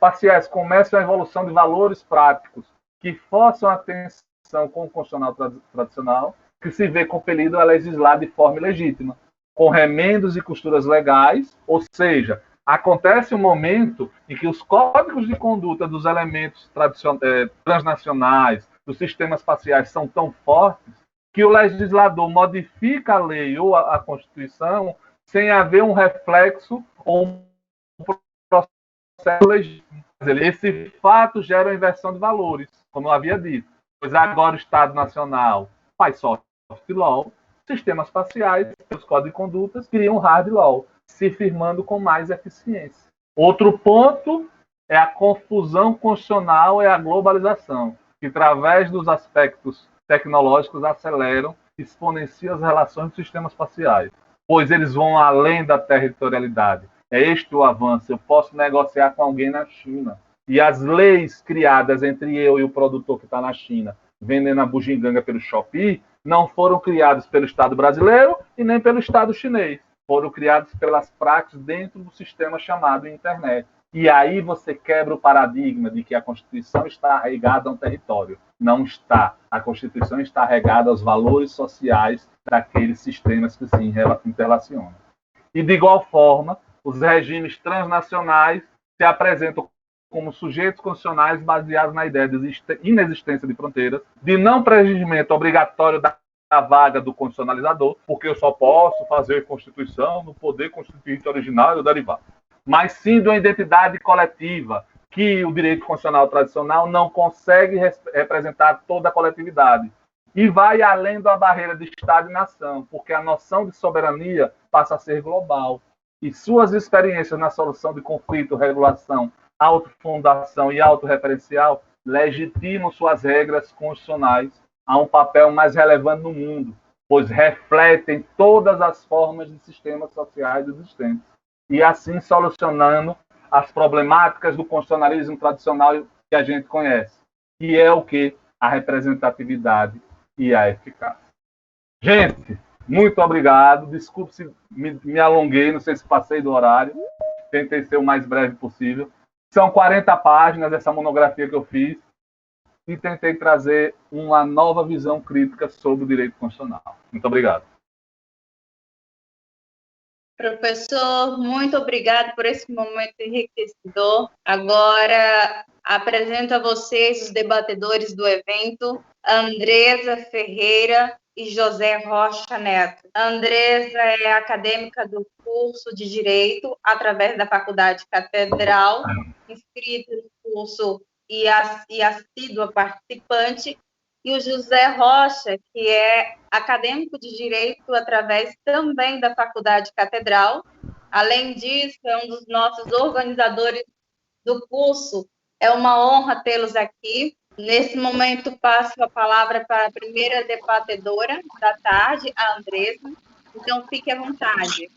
parciais começam a evolução de valores práticos que forçam a tensão com o constitucional tradicional, que se vê compelido a legislar de forma ilegítima, com remendos e costuras legais, ou seja, acontece um momento em que os códigos de conduta dos elementos transnacionais, dos sistemas parciais, são tão fortes que o legislador modifica a lei ou a Constituição sem haver um reflexo ou um processo legítimo. Esse fato gera uma inversão de valores, como eu havia dito, pois agora o Estado Nacional faz soft law, sistemas parciais, os códigos de condutas, criam hard law, se firmando com mais eficiência. Outro ponto é a confusão constitucional e a globalização, que, através dos aspectos tecnológicos, aceleram e exponenciam as relações dos sistemas parciais, pois eles vão além da territorialidade. É este o avanço. Eu posso negociar com alguém na China. E as leis criadas entre eu e o produtor que está na China, vendendo a bugiganga pelo Shopee, não foram criadas pelo Estado brasileiro e nem pelo Estado chinês. Foram criadas pelas práticas dentro do sistema chamado internet. E aí você quebra o paradigma de que a Constituição está arraigada a um território. Não está. A Constituição está arraigada aos valores sociais daqueles sistemas que se interrelacionam. E, de igual forma, os regimes transnacionais se apresentam como sujeitos constitucionais baseados na ideia de inexistência de fronteiras, de não preenchimento obrigatório da vaga do constitucionalizador, porque eu só posso fazer Constituição no poder constituinte originário derivado, mas sim de uma identidade coletiva, que o direito constitucional tradicional não consegue representar toda a coletividade. E vai além da barreira de Estado e nação, porque a noção de soberania passa a ser global. E suas experiências na solução de conflito, regulação, autofundação e autorreferencial legitimam suas regras constitucionais a um papel mais relevante no mundo, pois refletem todas as formas de sistemas sociais existentes, e assim solucionando as problemáticas do constitucionalismo tradicional que a gente conhece, que é o que? A representatividade e a eficácia. Gente, muito obrigado. Desculpe se me alonguei, não sei se passei do horário. Tentei ser o mais breve possível. São 40 páginas dessa monografia que eu fiz e tentei trazer uma nova visão crítica sobre o direito constitucional. Muito obrigado. Professor, muito obrigado por esse momento enriquecedor. Agora, apresento a vocês os debatedores do evento, Andresa Ferreira e José Rocha Neto. Andresa é acadêmica do curso de Direito, através da Faculdade Catedral, inscrita no curso e assídua participante, e o José Rocha, que é acadêmico de Direito através também da Faculdade Catedral. Além disso, é um dos nossos organizadores do curso. É uma honra tê-los aqui. Nesse momento, passo a palavra para a primeira debatedora da tarde, a Andresa. Então, fique à vontade.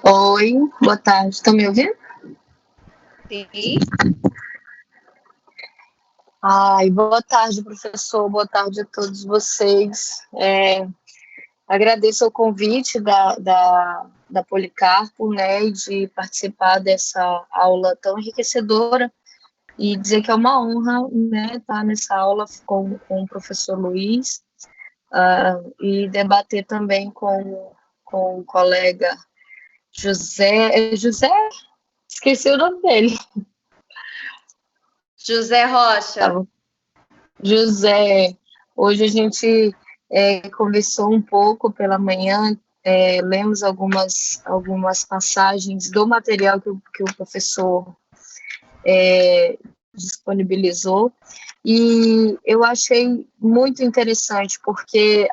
Oi, boa tarde. Estão me ouvindo? Sim. Ai, boa tarde, professor. Boa tarde a todos vocês. Agradeço o convite da Policarpo, né, de participar dessa aula tão enriquecedora e dizer que é uma honra, né, estar nessa aula com o professor Luiz e debater também com o colega José, esqueci o nome dele. José Rocha. Tá. José, hoje a gente conversou um pouco pela manhã lemos algumas passagens do material que o professor disponibilizou, e eu achei muito interessante, porque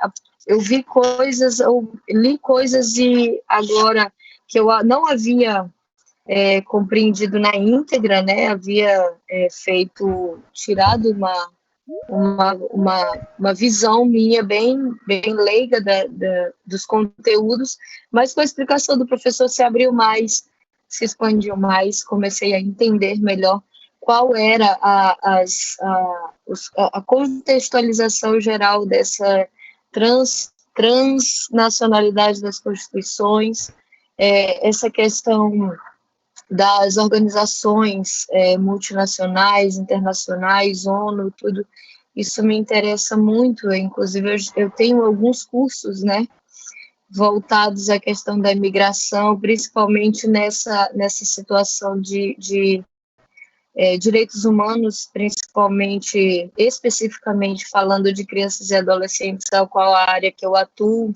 eu li coisas e agora que eu não havia compreendido na íntegra, né, havia tirado uma visão minha bem leiga dos conteúdos, mas com a explicação do professor se abriu mais, se expandiu mais, comecei a entender melhor qual era a contextualização geral dessa transnacionalidade das constituições, essa questão das organizações multinacionais, internacionais, ONU, tudo, isso me interessa muito. Inclusive, eu tenho alguns cursos, né, voltados à questão da imigração, principalmente nessa situação de direitos humanos, especificamente falando de crianças e adolescentes, a qual a área que eu atuo,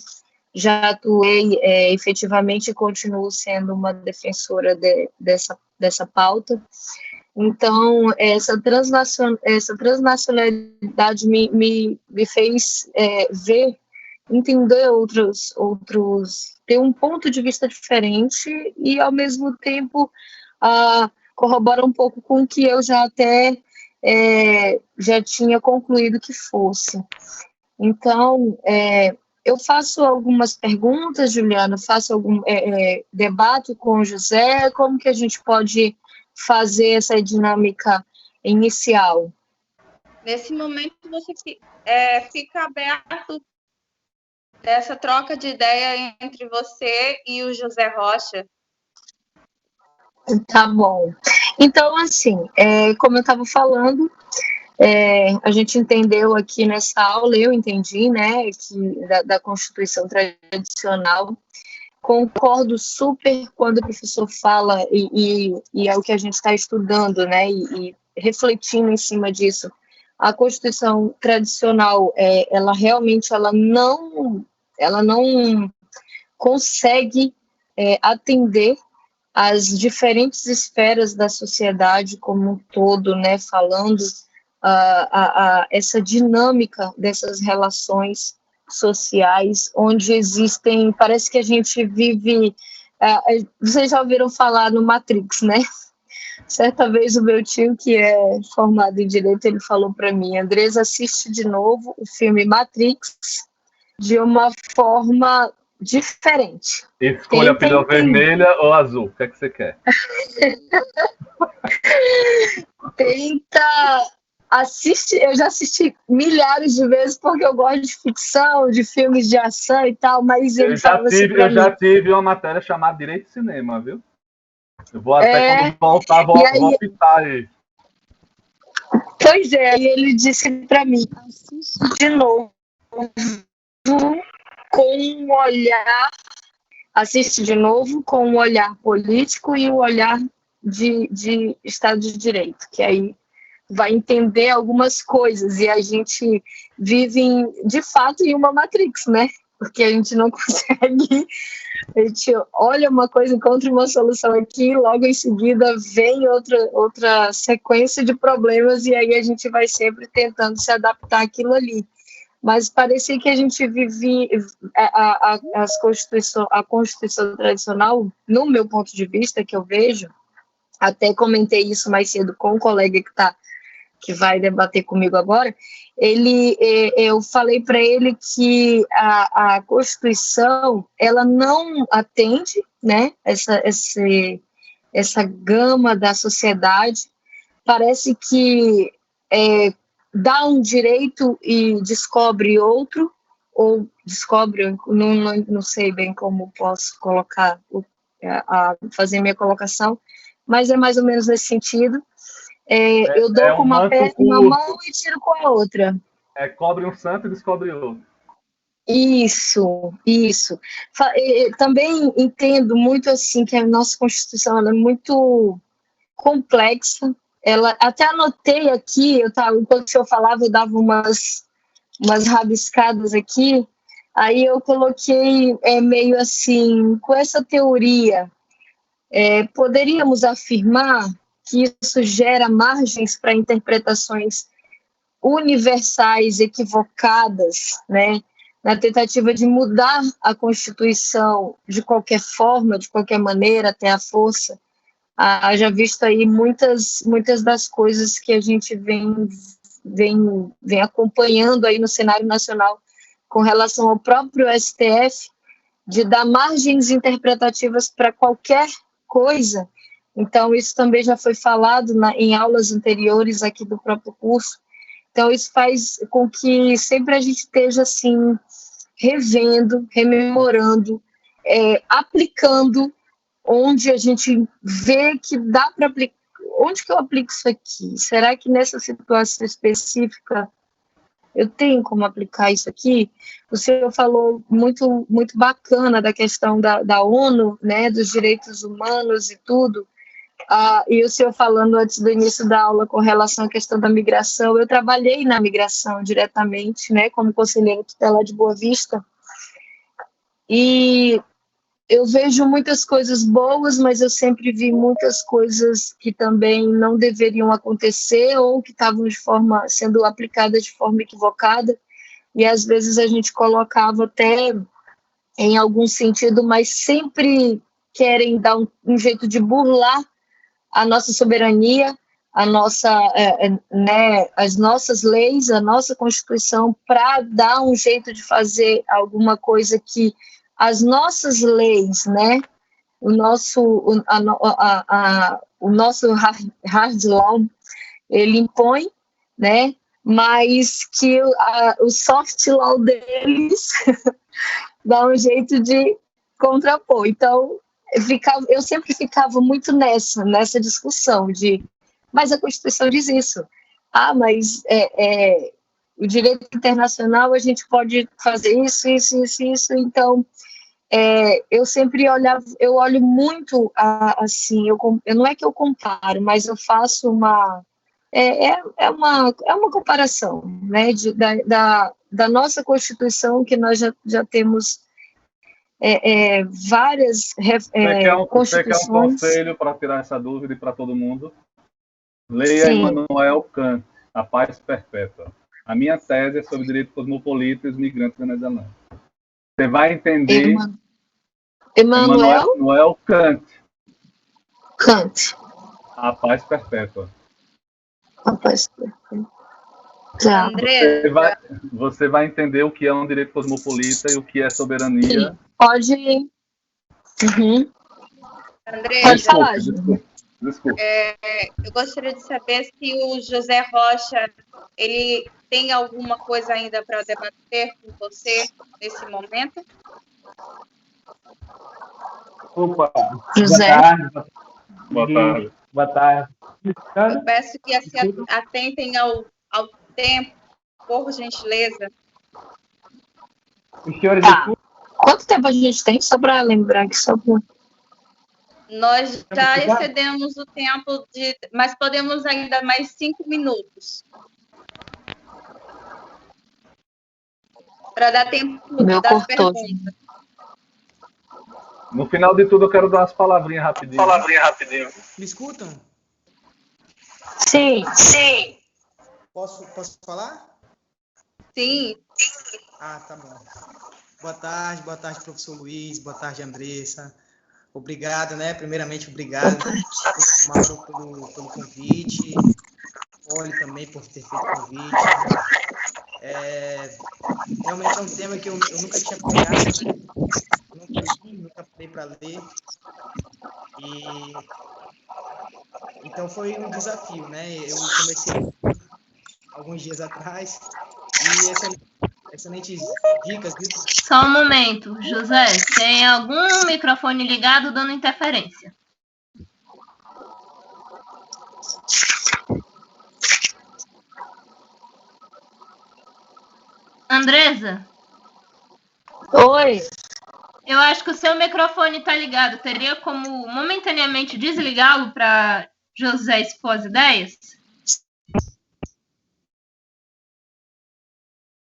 já atuei efetivamente e continuo sendo uma defensora dessa pauta. Então, essa transnacionalidade me fez entender outros, ter um ponto de vista diferente e, ao mesmo tempo, corrobora um pouco com o que eu já tinha concluído que fosse. Então, eu faço algumas perguntas, Juliana, faço algum debate com o José, como que a gente pode fazer essa dinâmica inicial? Nesse momento, você fica aberto dessa troca de ideia entre você e o José Rocha. Tá bom. Então, assim, como eu estava falando, a gente entendeu aqui nessa aula, eu entendi, né, que da Constituição tradicional, concordo super quando o professor fala, e é o que a gente está estudando, né, e refletindo em cima disso. A Constituição tradicional, ela realmente não consegue atender as diferentes esferas da sociedade como um todo, né, falando essa dinâmica dessas relações sociais, onde existem, parece que a gente vive, vocês já ouviram falar no Matrix, né? Certa vez o meu tio, que é formado em Direito, ele falou para mim, Andresa, assiste de novo o filme Matrix de uma forma diferente. Escolha a pílula vermelha ou azul, o que é que você quer? Eu já assisti milhares de vezes porque eu gosto de ficção, de filmes de ação e tal, mas eu já tive uma matéria chamada Direito de Cinema, viu? Eu vou até quando voltar, vou optar aí. Pois é, aí ele disse para mim, assiste de novo com um olhar, assiste de novo com um olhar político e um olhar de Estado de Direito, que aí vai entender algumas coisas, e a gente vive, de fato, em uma Matrix, né? Porque a gente não consegue, a gente olha uma coisa, encontra uma solução aqui, logo em seguida vem outra sequência de problemas, e aí a gente vai sempre tentando se adaptar àquilo ali. Mas parecia que a gente vive a Constituição tradicional, no meu ponto de vista, que eu vejo, até comentei isso mais cedo com um colega que vai debater comigo agora, eu falei para ele que a Constituição, ela não atende, né, essa gama da sociedade, parece que dá um direito e descobre outro, ou descobre, não sei bem como posso colocar, fazer minha colocação, mas é mais ou menos nesse sentido. Eu dou com uma mão e tiro com a outra. Cobre um santo e descobre outro. Isso. Também entendo muito assim que a nossa Constituição ela é muito complexa. Até anotei aqui, enquanto o senhor falava, eu dava umas rabiscadas aqui. Aí eu coloquei meio assim, com essa teoria, poderíamos afirmar que isso gera margens para interpretações universais equivocadas, né, na tentativa de mudar a Constituição de qualquer forma, de qualquer maneira, até a força. Já visto aí muitas das coisas que a gente vem acompanhando aí no cenário nacional com relação ao próprio STF, de dar margens interpretativas para qualquer coisa. Então, isso também já foi falado em aulas anteriores aqui do próprio curso. Então, isso faz com que sempre a gente esteja, assim, revendo, rememorando, aplicando onde a gente vê que dá para aplicar. Onde que eu aplico isso aqui? Será que nessa situação específica eu tenho como aplicar isso aqui? O senhor falou muito bacana da questão da ONU, né, dos direitos humanos e tudo, e o senhor falando antes do início da aula com relação à questão da migração. Eu trabalhei na migração diretamente, né, como conselheira tutelar de Boa Vista, e eu vejo muitas coisas boas, mas eu sempre vi muitas coisas que também não deveriam acontecer ou que estavam sendo aplicadas de forma equivocada, e às vezes a gente colocava até em algum sentido, mas sempre querem dar um jeito de burlar a nossa soberania, as nossas leis, a nossa Constituição, para dar um jeito de fazer alguma coisa que as nossas leis, né, o nosso hard law, ele impõe, né, mas que o soft law deles dá um jeito de contrapor. Então, eu sempre ficava muito nessa discussão mas a Constituição diz isso. Mas o direito internacional a gente pode fazer isso, então eu sempre eu olho muito assim, não é que eu comparo, mas eu faço uma comparação, né, da nossa Constituição, que nós já temos várias Você quer um constituições. conselho para tirar essa dúvida e para todo mundo? Leia Sim. Immanuel Kant, A Paz Perpétua. A minha tese é sobre direito cosmopolita e os migrantes venezuelanos. Você vai entender Immanuel Kant. A Paz Perpétua. A Paz Perpétua. Já. Você vai entender o que é um direito cosmopolita e o que é soberania. Sim. Pode ir. Uhum. André, pode falar. Desculpa. Eu gostaria de saber se o José Rocha, ele tem alguma coisa ainda para debater com você nesse momento? Opa, José. Boa tarde. Eu peço que se atentem ao tempo, por gentileza. Os senhores Quanto tempo a gente tem? Só para lembrar que Nós já excedemos o tempo, mas podemos ainda mais 5 minutos. Para dar tempo das perguntas. No final de tudo, eu quero dar umas palavrinhas rapidinho. Me escutam? Sim. Posso falar? Sim. Tá bom. Boa tarde, professor Luiz, boa tarde, Andressa. Obrigado, né? Primeiramente, obrigado, Mauro, pelo convite. Olhe também por ter feito o convite. Realmente é um tema que eu nunca tinha pegado, né? Nunca parei para ler. Então foi um desafio, né? Eu comecei alguns dias atrás e excelentes dicas. Só um momento, José, tem algum microfone ligado dando interferência? Andresa? Oi. Eu acho que o seu microfone está ligado. Teria como momentaneamente desligá-lo para José expor as ideias?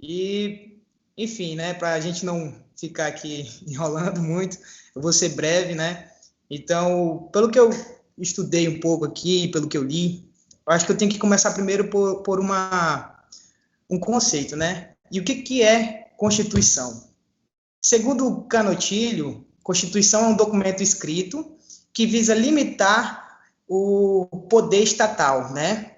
E enfim, né, para a gente não ficar aqui enrolando muito, eu vou ser breve, né? Então, pelo que eu estudei um pouco aqui, pelo que eu li, eu acho que eu tenho que começar primeiro por um conceito, né? E o que é Constituição? Segundo Canotilho, Constituição é um documento escrito que visa limitar o poder estatal, né?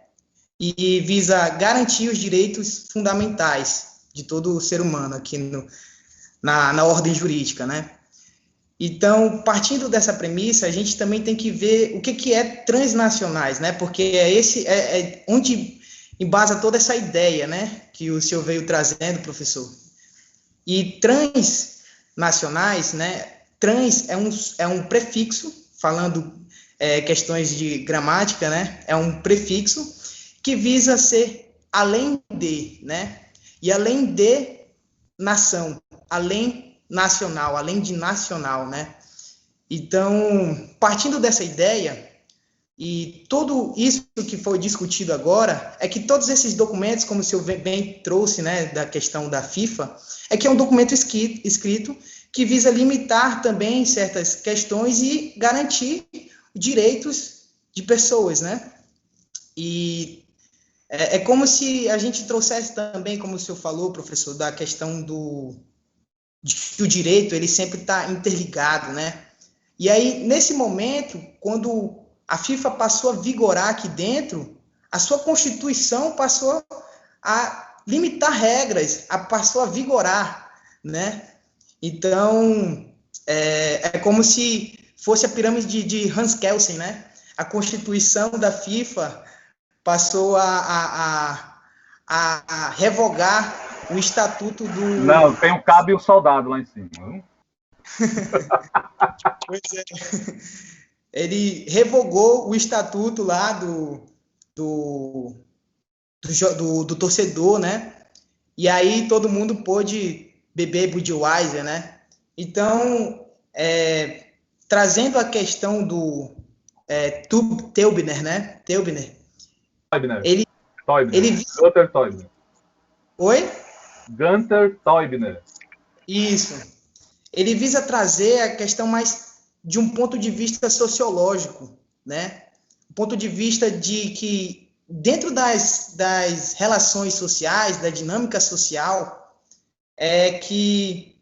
E visa garantir os direitos fundamentais de todo ser humano aqui na ordem jurídica, né? Então, partindo dessa premissa, a gente também tem que ver o que é transnacionais, né? Porque é onde embasa toda essa ideia, né? Que o senhor veio trazendo, professor. E transnacionais, né? Trans é um prefixo, falando questões de gramática, né? É um prefixo que visa ser além de, né? E além de nação, além nacional, além de nacional, né? Então, partindo dessa ideia, e tudo isso que foi discutido agora, é que todos esses documentos, como o senhor bem trouxe, né, da questão da FIFA, é que é um documento escrito que visa limitar também certas questões e garantir direitos de pessoas, né? E é como se a gente trouxesse também, como o senhor falou, professor, da questão do direito, ele sempre está interligado, né? E aí, nesse momento, quando a FIFA passou a vigorar aqui dentro, a sua Constituição passou a limitar regras, passou a vigorar, né? Então, é como se fosse a pirâmide de Hans Kelsen, né? A Constituição da FIFA passou a revogar o estatuto do... Não, tem um cabo e um soldado lá em cima. Não? Pois é. Ele revogou o estatuto lá do torcedor, né? E aí todo mundo pôde beber Budweiser, né? Então, trazendo a questão do Teubner, né? Teubner. Ele Gunther Teubner. Oi? Gunther Teubner. Isso. Ele visa trazer a questão mais de um ponto de vista sociológico, né? Um ponto de vista de que dentro das relações sociais, da dinâmica social, é que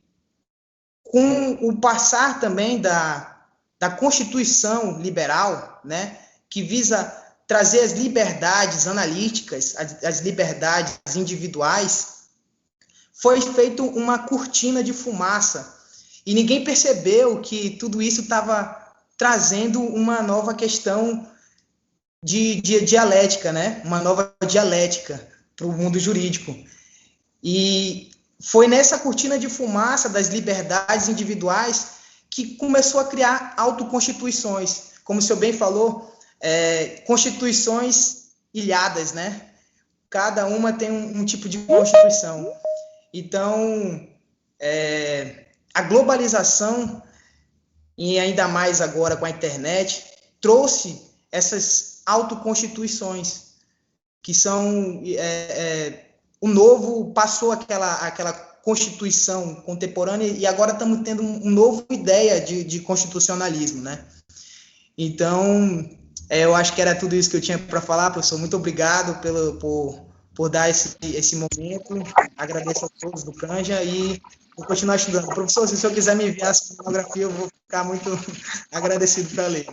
com o passar também da Constituição liberal, né, que visa trazer as liberdades analíticas, as liberdades individuais, foi feito uma cortina de fumaça. E ninguém percebeu que tudo isso estava trazendo uma nova questão de dialética, né? Uma nova dialética para o mundo jurídico. E foi nessa cortina de fumaça das liberdades individuais que começou a criar autoconstituições. Como o senhor bem falou, constituições ilhadas, né? Cada uma tem um tipo de constituição. Então, a globalização, e ainda mais agora com a internet, trouxe essas autoconstituições, que são... o novo passou aquela constituição contemporânea, e agora estamos tendo uma nova ideia de constitucionalismo, né? Então, eu acho que era tudo isso que eu tinha para falar, professor. Muito obrigado por dar esse momento. Agradeço a todos do Canja e vou continuar estudando. Professor, se o senhor quiser me enviar essa monografia, eu vou ficar muito agradecido para ler.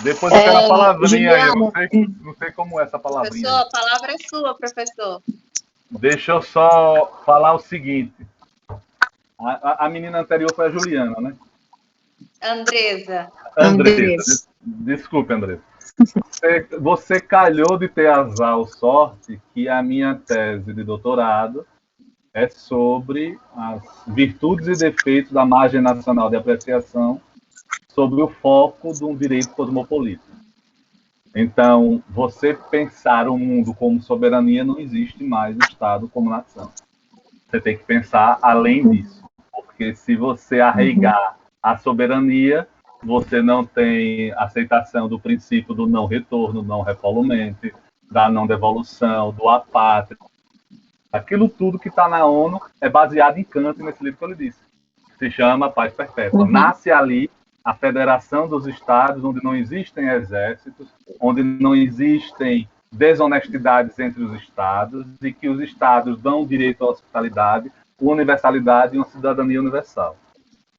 Depois eu quero a palavrinha aí. Eu não sei como é essa palavrinha. Professor, a palavra é sua, professor. Deixa eu só falar o seguinte. A menina anterior foi a Juliana, né? Andresa. Desculpe, Andresa. Você calhou de ter azar ou sorte que a minha tese de doutorado é sobre as virtudes e defeitos da margem nacional de apreciação sobre o foco de um direito cosmopolita. Então, você pensar o mundo como soberania, não existe mais o Estado como nação. Você tem que pensar além disso. Porque se você arraigar a soberania, você não tem aceitação do princípio do não retorno, não refoulement, da não devolução, do apátria. Aquilo tudo que está na ONU é baseado em Kant, nesse livro que eu lhe disse. Se chama Paz Perpétua. Nasce ali a Federação dos Estados, onde não existem exércitos, onde não existem desonestidades entre os Estados, e que os Estados dão direito à hospitalidade, universalidade e uma cidadania universal.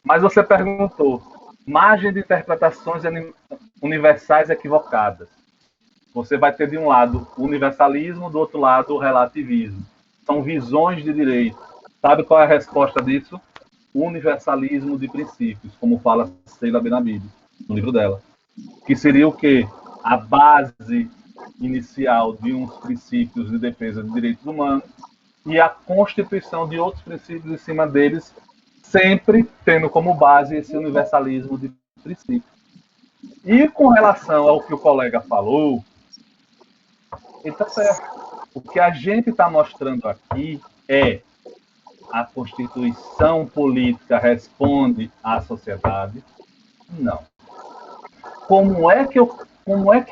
Mas você perguntou, margem de interpretações universais equivocadas. Você vai ter de um lado o universalismo, do outro lado o relativismo. São visões de direito. Sabe qual é a resposta disso? Universalismo de princípios, como fala Sheila Benhabib no livro dela. Que seria o quê? A base inicial de uns princípios de defesa de direitos humanos e a constituição de outros princípios em cima deles, sempre tendo como base esse universalismo de princípios. E com relação ao que o colega falou, ele está certo. O que a gente está mostrando aqui é a Constituição política responde à sociedade? Não. Como é que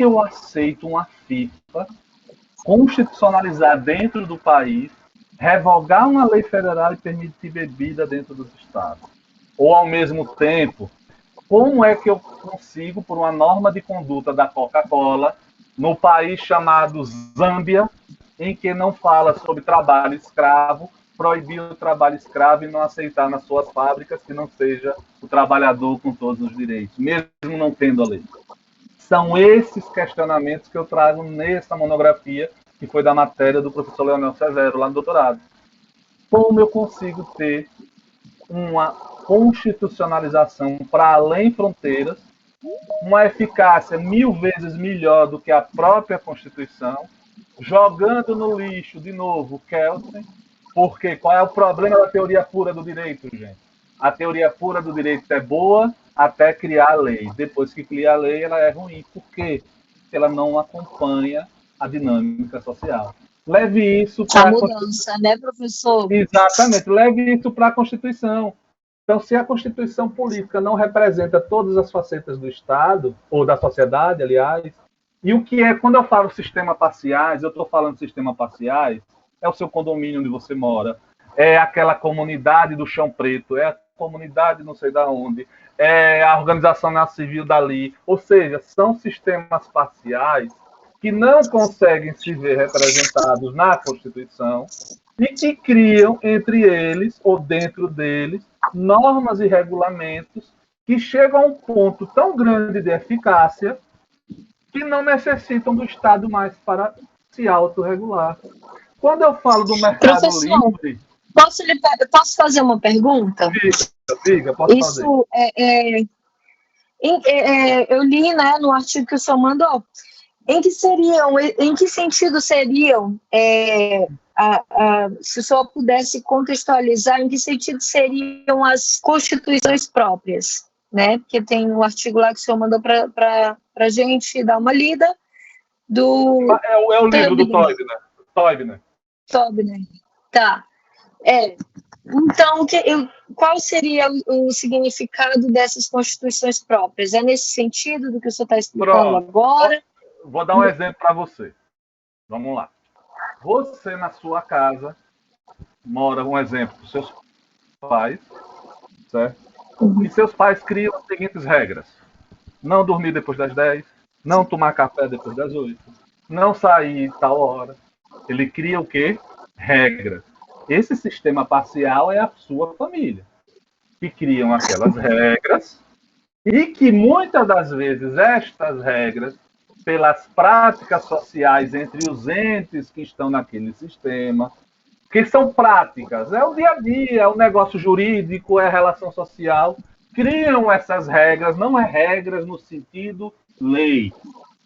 eu aceito uma FIFA constitucionalizar dentro do país, revogar uma lei federal e permitir bebida dentro dos estados? Ou, ao mesmo tempo, como é que eu consigo, por uma norma de conduta da Coca-Cola, no país chamado Zâmbia, em que não fala sobre trabalho escravo, proibir o trabalho escravo e não aceitar nas suas fábricas que não seja o trabalhador com todos os direitos, mesmo não tendo a lei? São esses questionamentos que eu trago nessa monografia, que foi da matéria do professor Leonel Severo, lá no doutorado. Como eu consigo ter uma constitucionalização para além fronteiras, uma eficácia 1000 vezes melhor do que a própria Constituição, jogando no lixo, de novo, Kelsen, porque qual é o problema da teoria pura do direito, gente? A teoria pura do direito é boa até criar a lei. Depois que cria a lei, ela é ruim. Por quê? Porque ela não acompanha a dinâmica social. Leve isso para a mudança, né, professor? Exatamente. Leve isso para a Constituição. Então, se a Constituição política não representa todas as facetas do Estado, ou da sociedade, aliás, e o que é, quando eu falo sistema parciais, eu estou falando sistema parciais, é o seu condomínio onde você mora, é aquela comunidade do Chão Preto, é a comunidade não sei da onde, é a organização civil dali, ou seja, são sistemas parciais que não conseguem se ver representados na Constituição e que criam entre eles, ou dentro deles, normas e regulamentos que chegam a um ponto tão grande de eficácia que não necessitam do Estado mais para se autorregular. Quando eu falo do mercado livre... Posso fazer uma pergunta? Diga, posso fazer. Eu li, né, no artigo que o senhor mandou, em que sentido seriam, se o senhor pudesse contextualizar, em que sentido seriam as constituições próprias, né? Porque tem um artigo lá que o senhor mandou para a gente dar uma lida do... É o livro do Teubner. Teubner, tá. Então, qual seria o significado dessas constituições próprias? É nesse sentido do que o senhor está explicando agora? Vou dar um exemplo para você. Vamos lá. Você, na sua casa, mora, um exemplo, com seus pais, certo? E seus pais criam as seguintes regras. Não dormir depois das 10, não tomar café depois das 8, não sair tal hora. Ele cria o quê? Regras. Esse sistema parcial é a sua família, que criam aquelas regras e que muitas das vezes estas regras, pelas práticas sociais entre os entes que estão naquele sistema, que são práticas, é o dia a dia, é o negócio jurídico, é a relação social, criam essas regras, não é regras no sentido lei,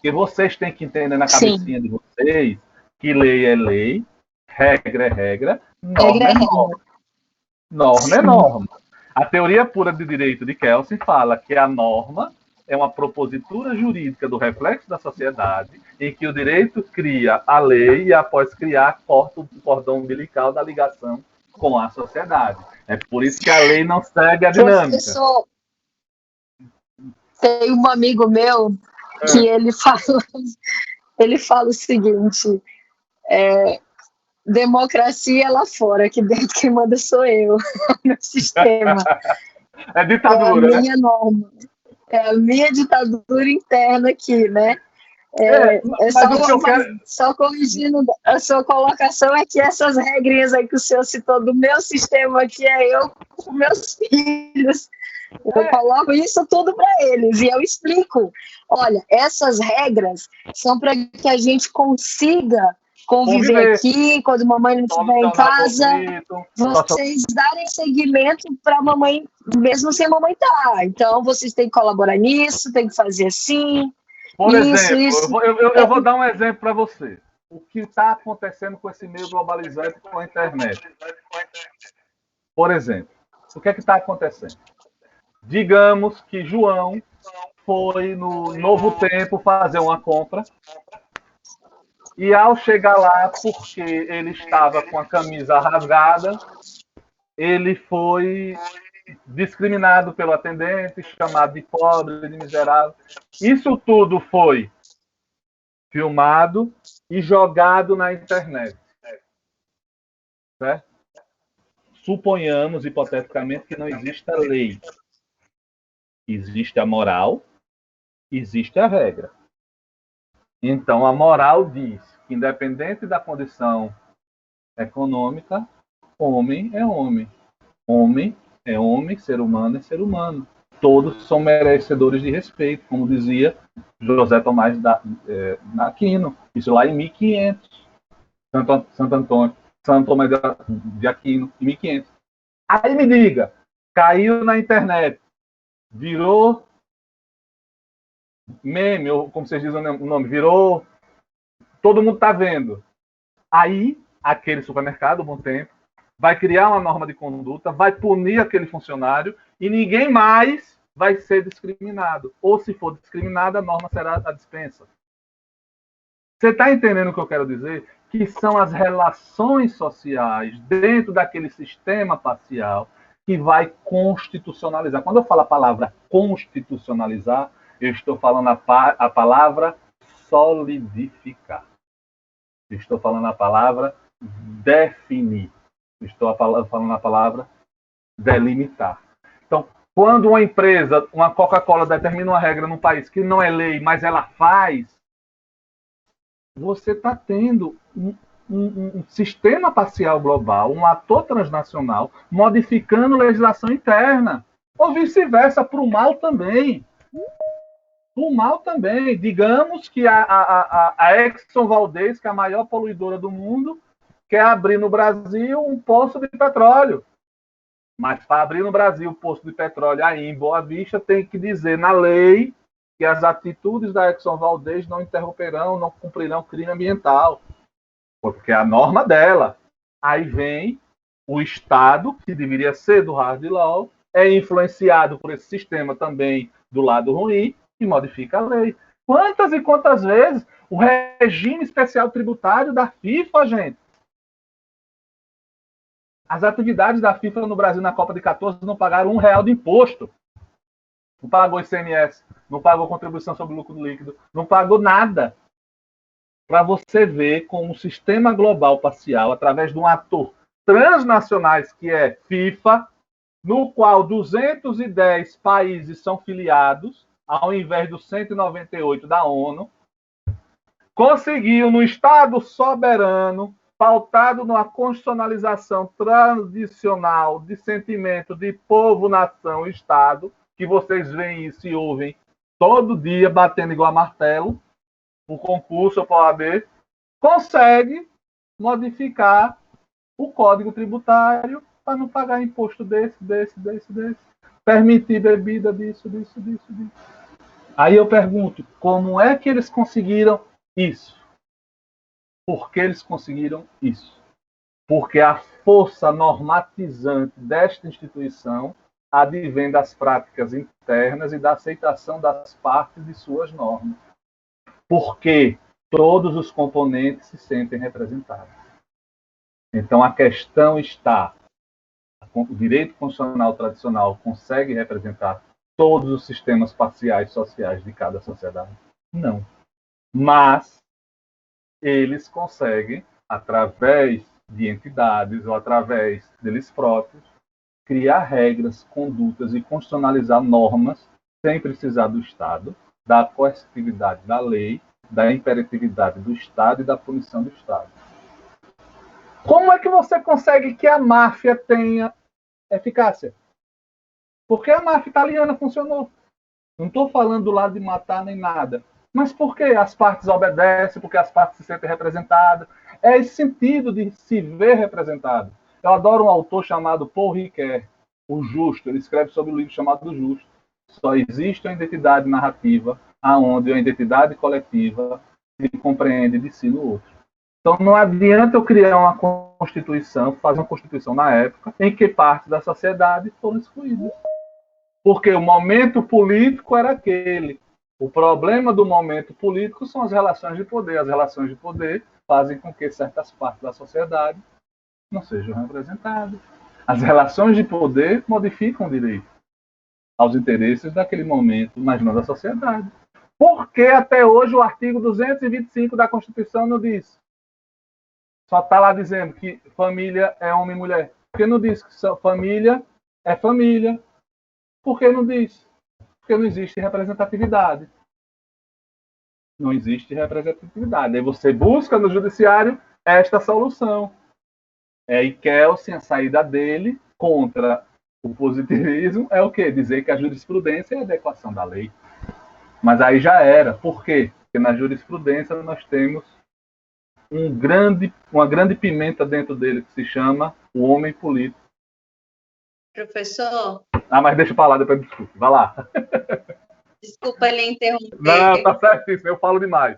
que vocês têm que entender na cabecinha de vocês que lei é lei, regra é regra, norma é norma. Norma é norma. A teoria pura de direito de Kelsen fala que a norma é uma propositura jurídica do reflexo da sociedade, em que o direito cria a lei e, após criar, corta o cordão umbilical da ligação com a sociedade. É por isso que a lei não segue a dinâmica. Professor, tem um amigo meu que ele fala o seguinte, democracia lá fora, aqui dentro quem manda sou eu, o meu sistema. É ditadura, é a minha norma, é a minha ditadura interna aqui, né? Mas o que eu quero... Só corrigindo, a sua colocação é que essas regrinhas aí que o senhor citou do meu sistema aqui é eu com meus filhos. Eu coloco isso tudo para eles e eu explico. Olha, essas regras são para que a gente consiga conviver aqui, quando a mamãe não estiver em casa, vocês darem seguimento para a mamãe, mesmo sem a mamãe estar. Então, vocês têm que colaborar nisso, tem que fazer assim. Por exemplo, eu vou dar um exemplo para você. O que está acontecendo com esse meio globalizado com a internet? Por exemplo, o que é que está acontecendo? Digamos que João foi no Novo Tempo fazer uma compra e ao chegar lá, porque ele estava com a camisa rasgada, ele foi discriminado pelo atendente, chamado de pobre, de miserável. Isso tudo foi filmado e jogado na internet. Certo? Suponhamos, hipoteticamente, que não exista lei. Existe a moral, existe a regra. Então, a moral diz que, independente da condição econômica, homem é homem. Homem é homem, ser humano é ser humano. Todos são merecedores de respeito, como dizia José Tomás Aquino. Isso lá em 1500. Santo Tomás de Aquino, em 1500. Aí me diga, caiu na internet, virou meme, ou como vocês dizem o nome, virou, todo mundo está vendo. Aí, aquele supermercado, Bom Tempo, vai criar uma norma de conduta, vai punir aquele funcionário e ninguém mais vai ser discriminado. Ou, se for discriminado, a norma será a dispensa. Você está entendendo o que eu quero dizer? Que são as relações sociais dentro daquele sistema parcial que vai constitucionalizar. Quando eu falo a palavra constitucionalizar, eu estou falando a palavra solidificar. Eu estou falando a palavra definir. Eu estou falando a palavra delimitar. Então, quando uma empresa, uma Coca-Cola, determina uma regra num país que não é lei, mas ela faz, você está tendo um sistema parcial global, um ator transnacional, modificando legislação interna. Ou vice-versa, para o mal também. Para o mal também. Digamos que a Exxon Valdez, que é a maior poluidora do mundo, quer abrir no Brasil um poço de petróleo. Mas para abrir no Brasil um poço de petróleo aí em Boa Vista, tem que dizer na lei que as atitudes da Exxon Valdez não interromperão, não cumprirão crime ambiental. Porque é a norma dela. Aí vem o Estado, que deveria ser do hard law, é influenciado por esse sistema também do lado ruim e modifica a lei. Quantas e quantas vezes o regime especial tributário da FIFA, gente? As atividades da FIFA no Brasil na Copa de 14 não pagaram R$1 de imposto. Não pagou ICMS, não pagou contribuição sobre o lucro líquido, não pagou nada. Para você ver como o sistema global parcial, através de um ator transnacionais que é FIFA, no qual 210 países são filiados, ao invés dos 198 da ONU, conseguiu, no Estado soberano, pautado numa constitucionalização tradicional de sentimento de povo, nação e Estado, que vocês veem isso e ouvem todo dia, batendo igual a martelo, o concurso para a OAB, consegue modificar o Código Tributário para não pagar imposto desse. Permitir bebida disso. Aí eu pergunto, como é que eles conseguiram isso? Por que eles conseguiram isso? Porque a força normatizante desta instituição advém das práticas internas e da aceitação das partes de suas normas. Porque todos os componentes se sentem representados. Então, a questão está, o direito constitucional tradicional consegue representar todos os sistemas parciais sociais de cada sociedade? Não. Mas eles conseguem, através de entidades ou através deles próprios, criar regras, condutas e constitucionalizar normas sem precisar do Estado, da coercitividade da lei, da imperatividade do Estado e da punição do Estado. Como é que você consegue que a máfia tenha eficácia? Porque a máfia italiana funcionou. Não estou falando do lado de matar nem nada. Mas por que as partes obedecem? Porque as partes se sentem representadas. É esse sentido de se ver representado. Eu adoro um autor chamado Paul Ricoeur, O Justo. Ele escreve sobre um livro chamado O Justo. Só existe uma identidade narrativa aonde a identidade coletiva se compreende de si no outro. Então não adianta eu criar uma constituição, fazer uma constituição na época em que parte da sociedade foram excluídas. Porque o momento político era aquele. O problema do momento político são as relações de poder. As relações de poder fazem com que certas partes da sociedade não sejam representadas. As relações de poder modificam o direito aos interesses daquele momento, mas não da sociedade. Por que até hoje o artigo 225 da Constituição não diz? Só está lá dizendo que família é homem e mulher. Por que não diz que família é família? Por que não diz? Porque não existe representatividade. Não existe representatividade. Aí você busca no judiciário esta solução. E Kelsen, a saída dele contra o positivismo é o quê? Dizer que a jurisprudência é a adequação da lei. Mas aí já era. Por quê? Porque na jurisprudência nós temos uma grande pimenta dentro dele que se chama o homem político. Professor? Mas deixa eu falar, depois discute. Vai lá. Desculpa lhe interromper. Não, tá certíssimo, eu falo demais.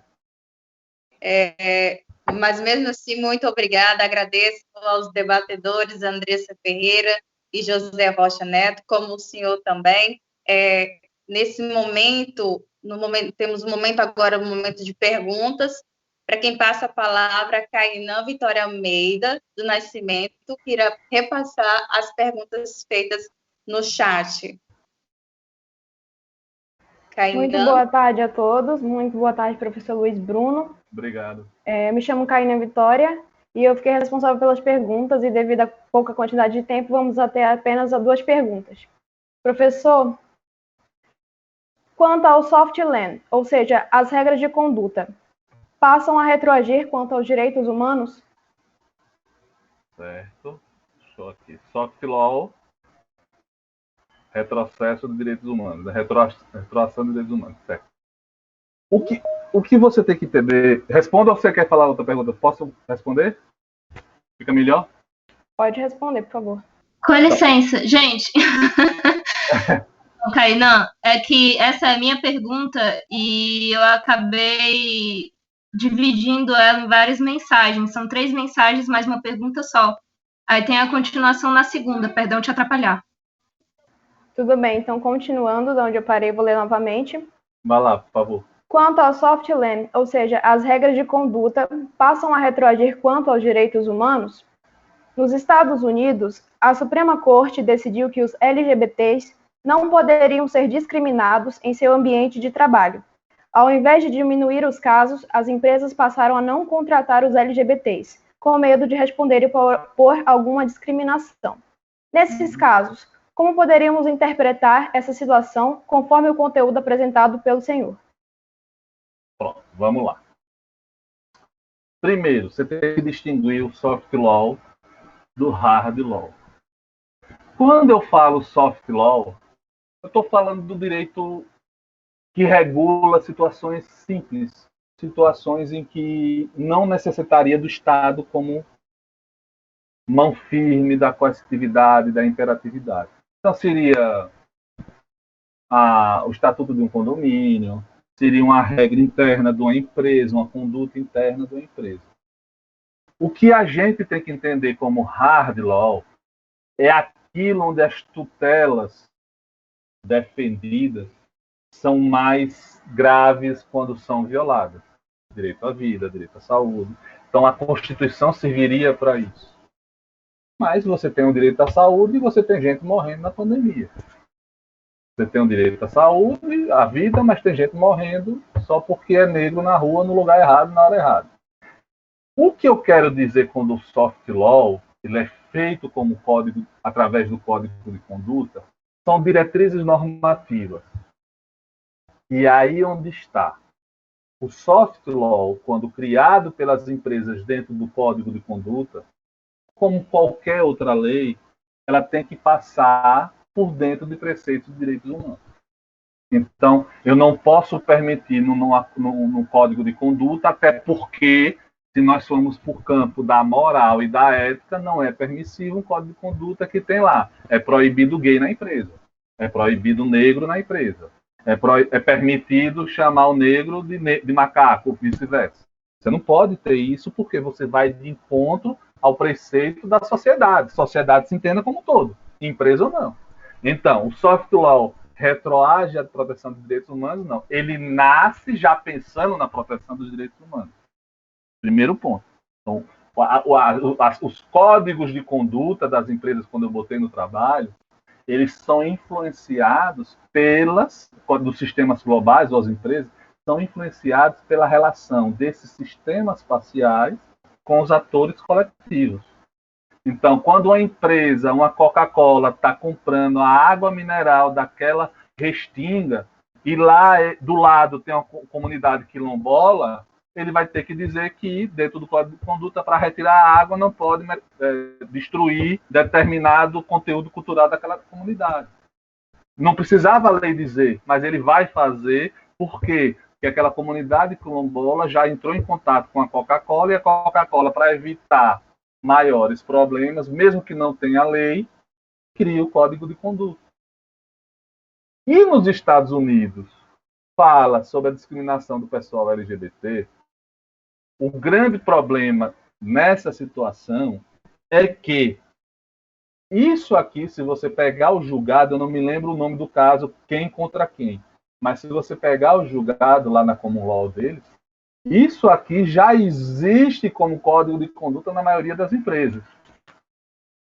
Mas mesmo assim, muito obrigada. Agradeço aos debatedores, Andressa Ferreira e José Rocha Neto, como o senhor também. Nesse momento, temos um momento agora, um momento de perguntas. Para quem passa a palavra, Cainã Vitória Almeida, do Nascimento, que irá repassar as perguntas feitas no chat. Cainã. Muito boa tarde a todos. Muito boa tarde, professor Luiz Bruno. Obrigado. Me chamo Cainã Vitória e eu fiquei responsável pelas perguntas e devido à pouca quantidade de tempo, vamos até apenas a 2 perguntas. Professor, quanto ao soft land, ou seja, as regras de conduta, passam a retroagir quanto aos direitos humanos? Certo. Deixa aqui. Soft law, retrocesso dos direitos humanos. Retroação dos direitos humanos. Certo. O que você tem que entender... Responda ou você quer falar outra pergunta? Posso responder? Fica melhor? Pode responder, por favor. Com licença, gente. Cainã, é que essa é a minha pergunta e eu acabei dividindo ela em várias mensagens. São 3 mensagens, mais uma pergunta só. Aí tem a continuação na segunda, perdão te atrapalhar. Tudo bem, então continuando de onde eu parei, vou ler novamente. Vai lá, por favor. Quanto ao soft land, ou seja, as regras de conduta, passam a retroagir quanto aos direitos humanos? Nos Estados Unidos, a Suprema Corte decidiu que os LGBTs não poderiam ser discriminados em seu ambiente de trabalho. Ao invés de diminuir os casos, as empresas passaram a não contratar os LGBTs, com medo de responderem por alguma discriminação. Nesses casos, como poderíamos interpretar essa situação conforme o conteúdo apresentado pelo senhor? Pronto, vamos lá. Primeiro, você tem que distinguir o soft law do hard law. Quando eu falo soft law, eu estou falando do direito que regula situações simples, situações em que não necessitaria do Estado como mão firme da coercitividade, da imperatividade. Então seria o estatuto de um condomínio, seria uma regra interna de uma empresa, uma conduta interna de uma empresa. O que a gente tem que entender como hard law é aquilo onde as tutelas defendidas são mais graves quando são violadas. Direito à vida, direito à saúde. Então a Constituição serviria para isso. Mas você tem o direito à saúde e você tem gente morrendo na pandemia. Você tem o direito à saúde, à vida, mas tem gente morrendo só porque é negro na rua, no lugar errado, na hora errada. O que eu quero dizer quando o soft law ele é feito como código, através do código de conduta, são diretrizes normativas. E aí onde está? O soft law, quando criado pelas empresas dentro do código de conduta, como qualquer outra lei, ela tem que passar por dentro de preceitos de direitos humanos. Então, eu não posso permitir no código de conduta, até porque, se nós formos por campo da moral e da ética, não é permissível um código de conduta que tem lá. É proibido gay na empresa. É proibido negro na empresa. É permitido chamar o negro de macaco, ou vice-versa. Você não pode ter isso porque você vai de encontro ao preceito da sociedade. Sociedade se entenda como um todo, empresa ou não. Então, o soft law retroage à proteção dos direitos humanos? Não. Ele nasce já pensando na proteção dos direitos humanos. Primeiro ponto. Então, os códigos de conduta das empresas, quando eu botei no trabalho, eles são influenciados dos sistemas globais, ou as empresas, são influenciados pela relação desses sistemas faciais com os atores coletivos. Então, quando uma empresa, uma Coca-Cola, está comprando a água mineral daquela restinga, e lá do lado tem uma comunidade quilombola, ele vai ter que dizer que, dentro do código de conduta, para retirar a água, não pode destruir determinado conteúdo cultural daquela comunidade. Não precisava a lei dizer, mas ele vai fazer, por quê? Porque aquela comunidade quilombola já entrou em contato com a Coca-Cola, e a Coca-Cola, para evitar maiores problemas, mesmo que não tenha lei, cria o código de conduta. E nos Estados Unidos, fala sobre a discriminação do pessoal LGBT. O grande problema nessa situação é que isso aqui, se você pegar o julgado, eu não me lembro o nome do caso, quem contra quem, mas se você pegar o julgado lá na common law deles, isso aqui já existe como código de conduta na maioria das empresas.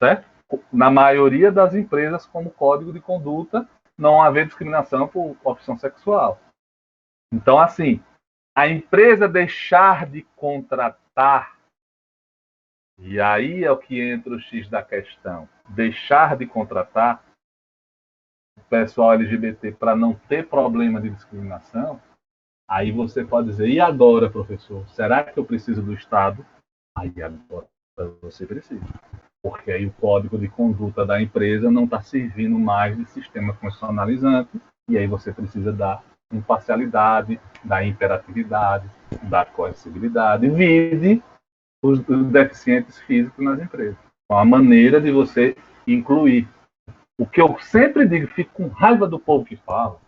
Certo? Na maioria das empresas, como código de conduta, não haver discriminação por opção sexual. Então, assim, a empresa deixar de contratar, e aí é o que entra o X da questão, deixar de contratar o pessoal LGBT para não ter problema de discriminação, aí você pode dizer, e agora, professor, será que eu preciso do Estado? Aí agora você precisa. Porque aí o código de conduta da empresa não está servindo mais de sistema constitucionalizante, e aí você precisa da imparcialidade, da imperatividade, da coercibilidade, vide os deficientes físicos nas empresas. É uma maneira de você incluir. O que eu sempre digo, fico com raiva do povo que fala,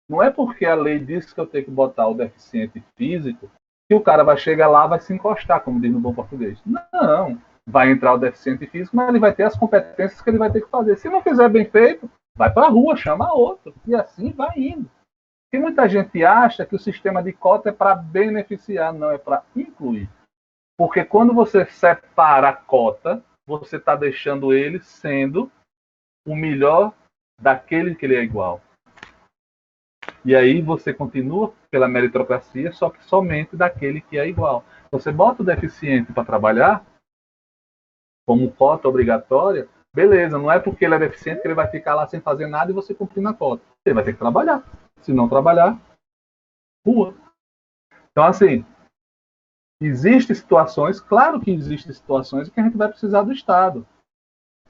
não é porque a lei diz que eu tenho que botar o deficiente físico que o cara vai chegar lá e vai se encostar, como diz no bom português. Não. Vai entrar o deficiente físico, mas ele vai ter as competências que ele vai ter que fazer. Se não fizer bem feito, vai para a rua, chama outro. E assim vai indo. E muita gente acha que o sistema de cota é para beneficiar, não, é para incluir. Porque quando você separa a cota, você está deixando ele sendo o melhor daquele que ele é igual. E aí você continua pela meritocracia, só que somente daquele que é igual. Você bota o deficiente para trabalhar, como cota obrigatória, beleza, não é porque ele é deficiente que ele vai ficar lá sem fazer nada e você cumprir na cota. Ele vai ter que trabalhar. Se não trabalhar, rua. Então, assim, existem situações, claro que existem situações em que a gente vai precisar do Estado.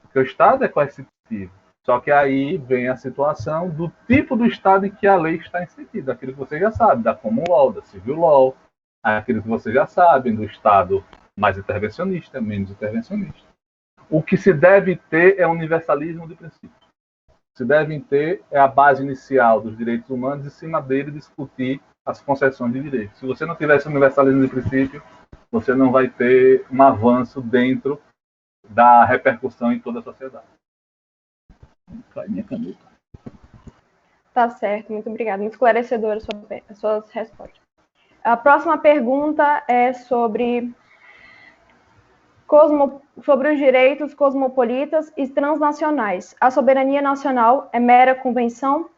Porque o Estado é coercitivo. Só que aí vem a situação do tipo do Estado em que a lei está inserida. Aquilo que você já sabe, da common law, da civil law, aquilo que vocês já sabem, do Estado mais intervencionista, menos intervencionista. O que se deve ter é universalismo de princípios. O que se deve ter é a base inicial dos direitos humanos e, em cima dele, discutir as concessões de direitos. Se você não tiver esse universalismo de princípio, você não vai ter um avanço dentro da repercussão em toda a sociedade. Cai minha caneta. Tá certo, muito obrigada. Muito esclarecedora as suas respostas. A próxima pergunta é sobre os direitos cosmopolitas e transnacionais. A soberania nacional é mera convenção?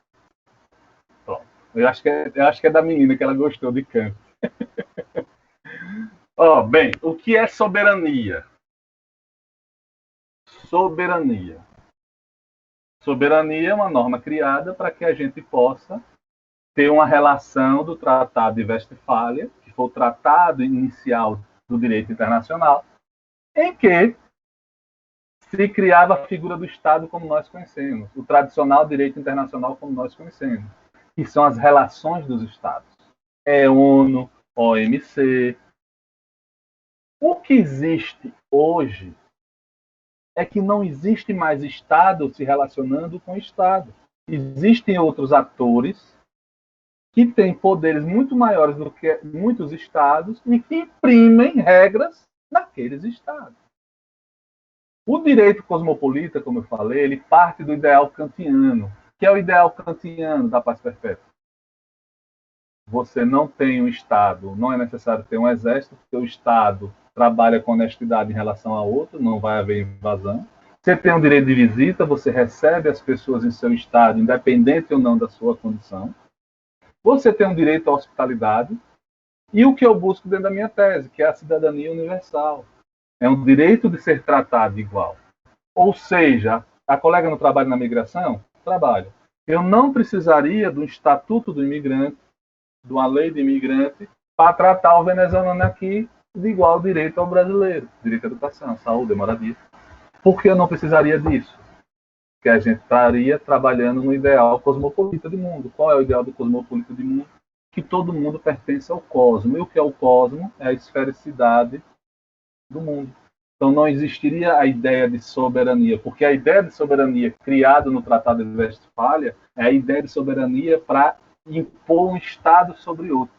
Pronto. Eu acho que é da menina que ela gostou de Kant. Bem, o que é soberania? Soberania. Soberania é uma norma criada para que a gente possa ter uma relação do Tratado de Westfália, que foi o tratado inicial do direito internacional, em que se criava a figura do Estado como nós conhecemos, o tradicional direito internacional como nós conhecemos, que são as relações dos Estados. ONU, OMC. O que existe hoje é que não existe mais Estado se relacionando com Estado. Existem outros atores que têm poderes muito maiores do que muitos Estados e que imprimem regras naqueles Estados. O direito cosmopolita, como eu falei, ele parte do ideal kantiano, que é o ideal kantiano da paz perpétua. Você não tem um Estado, não é necessário ter um exército, porque o Estado trabalha com honestidade em relação a outro, não vai haver invasão. Você tem um direito de visita, você recebe as pessoas em seu Estado, independente ou não da sua condição. Você tem um direito à hospitalidade. E o que eu busco dentro da minha tese, que é a cidadania universal. É um direito de ser tratado igual. Ou seja, a colega não trabalha na migração? Trabalha. Eu não precisaria do Estatuto do Imigrante, de uma lei de imigrante, para tratar o venezuelano aqui de igual direito ao brasileiro. Direito à educação, saúde, moradia. Por que eu não precisaria disso? Porque a gente estaria trabalhando no ideal cosmopolita do mundo. Qual é o ideal do cosmopolita do mundo? Que todo mundo pertence ao cosmo. E o que é o cosmo? É a esfericidade do mundo. Então não existiria a ideia de soberania, porque a ideia de soberania criada no Tratado de Westfália é a ideia de soberania para impor um Estado sobre outro.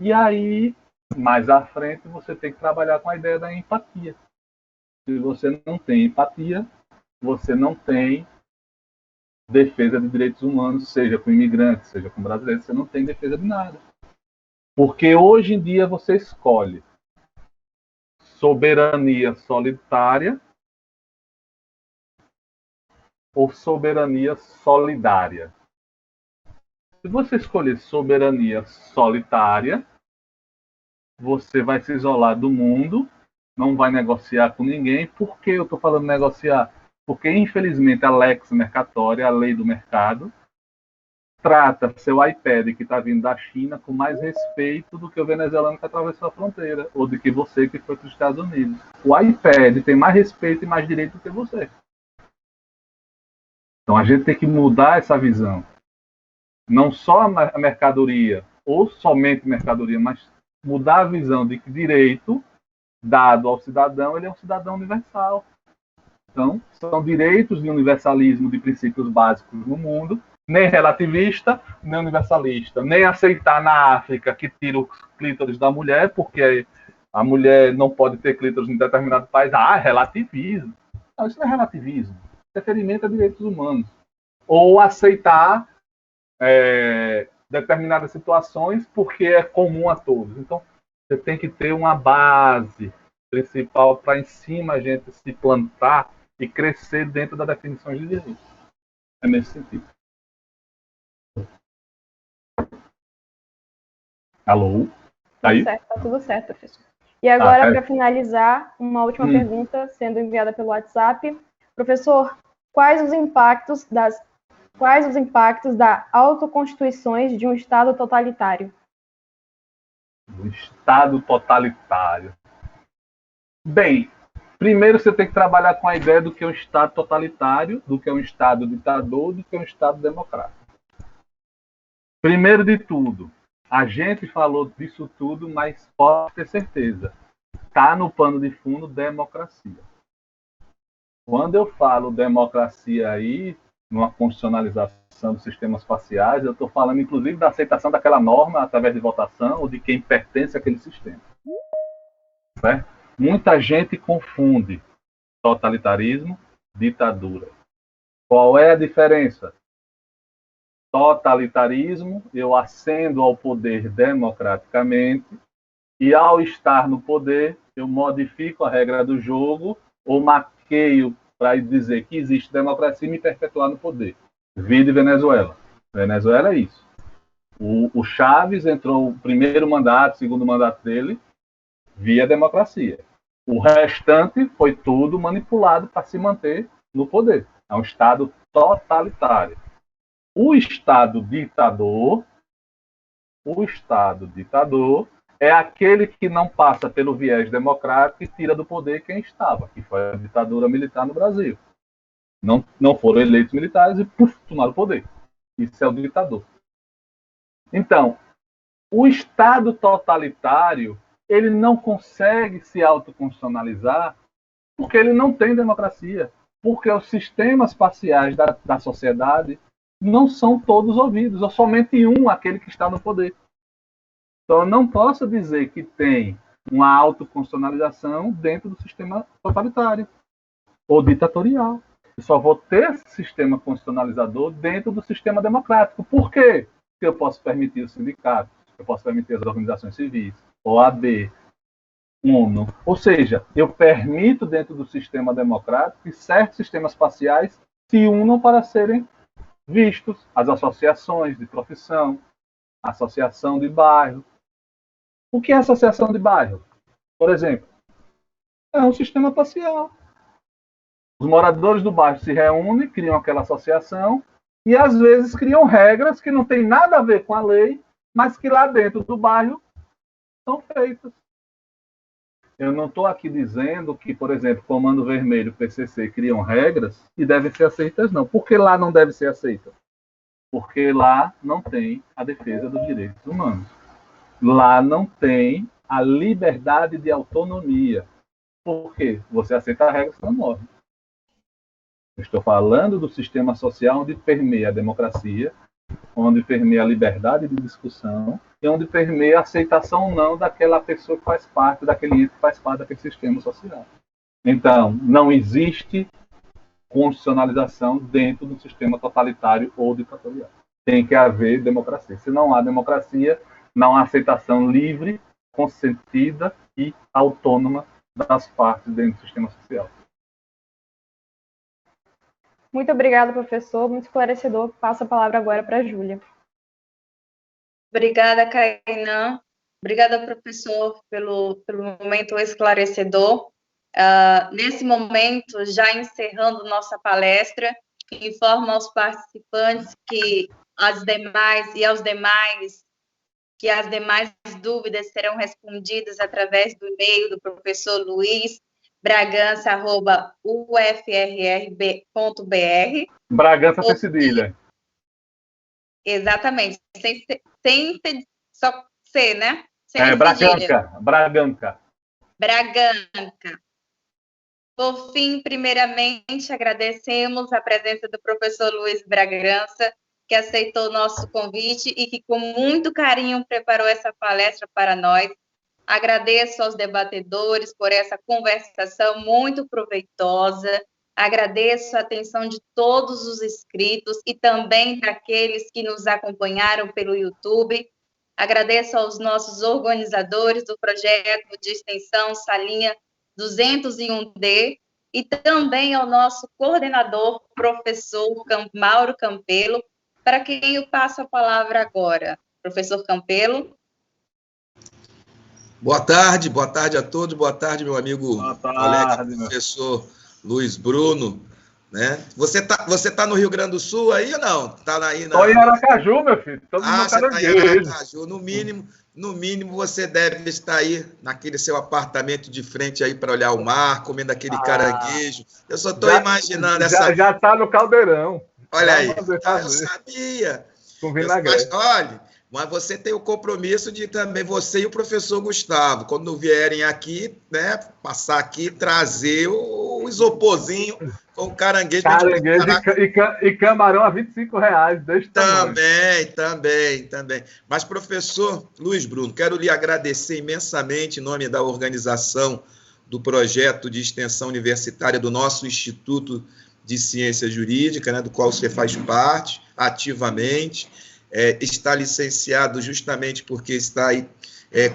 E aí, mais à frente, você tem que trabalhar com a ideia da empatia. Se você não tem empatia, você não tem defesa de direitos humanos, seja com imigrantes, seja com brasileiros, você não tem defesa de nada. Porque hoje em dia você escolhe soberania solitária ou soberania solidária. Se você escolher soberania solitária, você vai se isolar do mundo, não vai negociar com ninguém. Por que eu estou falando negociar? Porque, infelizmente, a Lex Mercatória, a lei do mercado, trata seu iPad que está vindo da China com mais respeito do que o venezuelano que atravessou a fronteira, ou do que você que foi para os Estados Unidos. O iPad tem mais respeito e mais direito do que você. Então a gente tem que mudar essa visão. Não só a mercadoria, ou somente mercadoria, mas mudar a visão de que direito dado ao cidadão, ele é um cidadão universal. Então, são direitos de universalismo de princípios básicos no mundo, nem relativista, nem universalista. Nem aceitar na África que tira os clítoris da mulher, porque a mulher não pode ter clítoris em determinado país. É relativismo. Não, isso não é relativismo. Isso é ferimento a direitos humanos. Ou aceitar determinadas situações porque é comum a todos. Então, você tem que ter uma base principal para em cima a gente se plantar e crescer dentro da definição de direito. É nesse sentido. Alô? Tá aí? Tá tudo certo, professor. E agora, para finalizar, uma última pergunta sendo enviada pelo WhatsApp. Professor, quais os impactos da autoconstituições de um Estado totalitário? Um Estado totalitário. Bem, primeiro você tem que trabalhar com a ideia do que é um Estado totalitário, do que é um Estado ditador, do que é um Estado democrático. Primeiro de tudo, a gente falou disso tudo, mas pode ter certeza, está no pano de fundo democracia. Quando eu falo democracia aí, numa constitucionalização dos sistemas faciais, eu estou falando inclusive da aceitação daquela norma através de votação ou de quem pertence àquele sistema. Certo? Muita gente confunde totalitarismo, ditadura. Qual é a diferença? Totalitarismo, eu ascendo ao poder democraticamente e ao estar no poder, eu modifico a regra do jogo ou maqueio para dizer que existe democracia e me perpetuar no poder. Vide Venezuela. Venezuela é isso. O Chávez entrou o primeiro mandato, segundo mandato dele, via democracia. O restante foi tudo manipulado para se manter no poder. É um Estado totalitário. O Estado ditador é aquele que não passa pelo viés democrático e tira do poder quem estava, que foi a ditadura militar no Brasil. Não foram eleitos militares e tomaram o poder. Isso é o ditador. Então, o Estado totalitário, ele não consegue se autoconstitucionalizar porque ele não tem democracia, porque os sistemas parciais da sociedade não são todos ouvidos, ou somente um, aquele que está no poder. Então, eu não posso dizer que tem uma autoconstitucionalização dentro do sistema totalitário ou ditatorial. Eu só vou ter esse sistema constitucionalizador dentro do sistema democrático. Por quê? Porque eu posso permitir os sindicatos, eu posso permitir as organizações civis, OAB, ONU. Ou seja, eu permito dentro do sistema democrático que certos sistemas parciais se unam para serem vistos. As associações de profissão, associação de bairro. O que é associação de bairro? Por exemplo, é um sistema parcial. Os moradores do bairro se reúnem, criam aquela associação e, às vezes, criam regras que não têm nada a ver com a lei, mas que lá dentro do bairro são feitas. Eu não estou aqui dizendo que, por exemplo, Comando Vermelho e PCC criam regras e devem ser aceitas, não. Por que lá não deve ser aceita? Porque lá não tem a defesa dos direitos humanos. Lá não tem a liberdade de autonomia. Por quê? Você aceita a regra, você não morre. Eu estou falando do sistema social onde permeia a democracia, onde permeia a liberdade de discussão e onde permeia a aceitação ou não daquela pessoa que faz parte, daquele ente que faz parte daquele sistema social. Então, não existe constitucionalização dentro do sistema totalitário ou ditatorial. Tem que haver democracia. Se não há democracia, não há aceitação livre, consentida e autônoma das partes dentro do sistema social. Muito obrigada, professor. Muito esclarecedor. Passo a palavra agora para a Júlia. Obrigada, Kainan. Obrigada, professor, pelo momento esclarecedor. Nesse momento, já encerrando nossa palestra, informo aos participantes que as demais dúvidas serão respondidas através do e-mail do professor Luiz bragança@ufrr.br. Bragança sem cedilha. Exatamente, sem só C, né? Sem Braganca. Por fim, primeiramente, agradecemos a presença do professor Luiz Bragança, que aceitou o nosso convite e que, com muito carinho, preparou essa palestra para nós. Agradeço aos debatedores por essa conversação muito proveitosa. Agradeço a atenção de todos os inscritos e também daqueles que nos acompanharam pelo YouTube. Agradeço aos nossos organizadores do projeto de extensão Salinha 201D e também ao nosso coordenador, professor Mauro Campelo, para quem eu passo a palavra agora. Professor Campelo. Boa tarde a todos, boa tarde, meu amigo, colega, professor Luiz Bruno, né? Você tá no Rio Grande do Sul aí ou não? Tá aí na... Estou em Aracaju, meu filho. Você tá em Aracaju. No mínimo, você deve estar aí naquele seu apartamento de frente aí para olhar o mar, comendo aquele caranguejo. Eu só estou imaginando essa... Já tá no caldeirão. Olha aí, eu sabia. Com vinagrete. Mas você tem o compromisso de também, você e o professor Gustavo, quando vierem aqui, né, passar aqui, trazer o isoporzinho com o caranguejo. Caranguejo e camarão a R$25. Deixa Também. Mas, professor Luiz Bruno, quero lhe agradecer imensamente em nome da organização do projeto de extensão universitária do nosso Instituto de Ciência Jurídica, né, do qual você faz parte ativamente. Está licenciado justamente porque está aí,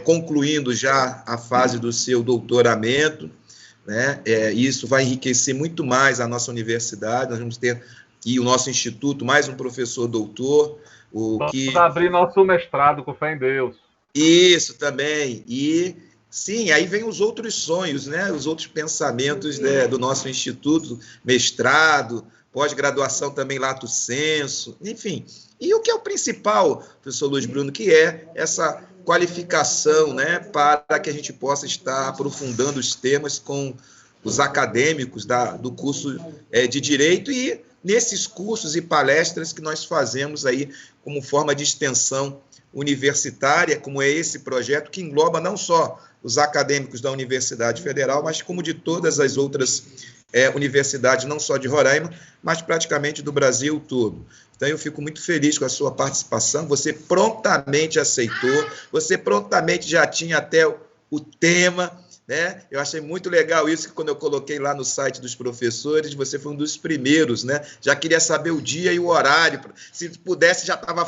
concluindo já a fase do seu doutoramento, né? Isso vai enriquecer muito mais a nossa universidade. Nós vamos ter aqui o nosso instituto, mais um professor doutor. Vamos abrir nosso mestrado, com fé em Deus. Isso também. E Sim, aí vem os outros sonhos, né? Os outros pensamentos, né, do nosso instituto, mestrado, pós-graduação também lato sensu, enfim. E o que é o principal, professor Luiz Bruno, que é essa qualificação, né, para que a gente possa estar aprofundando os temas com os acadêmicos do curso de Direito e nesses cursos e palestras que nós fazemos aí como forma de extensão universitária, como é esse projeto que engloba não só os acadêmicos da Universidade Federal, mas como de todas as outras universidades, não só de Roraima, mas praticamente do Brasil todo. Então, eu fico muito feliz com a sua participação, você prontamente aceitou, você prontamente já tinha até o tema, né? Eu achei muito legal isso, que quando eu coloquei lá no site dos professores, você foi um dos primeiros, né? Já queria saber o dia e o horário, se pudesse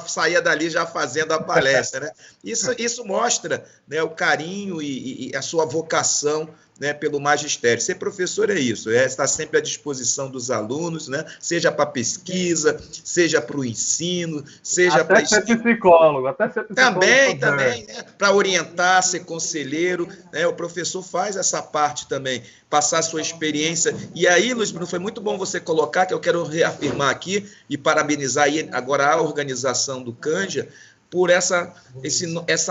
saía dali já fazendo a palestra, né? Isso mostra, né, o carinho e a sua vocação, né, pelo magistério. Ser professor é isso, estar sempre à disposição dos alunos, né, seja para pesquisa, seja para o ensino, seja para... Até ser psicólogo. Também, né, para orientar, ser conselheiro, né, o professor faz essa parte também, passar a sua experiência. E aí, Luiz Bruno, foi muito bom você colocar, que eu quero reafirmar aqui e parabenizar aí agora a organização do Canja, por essa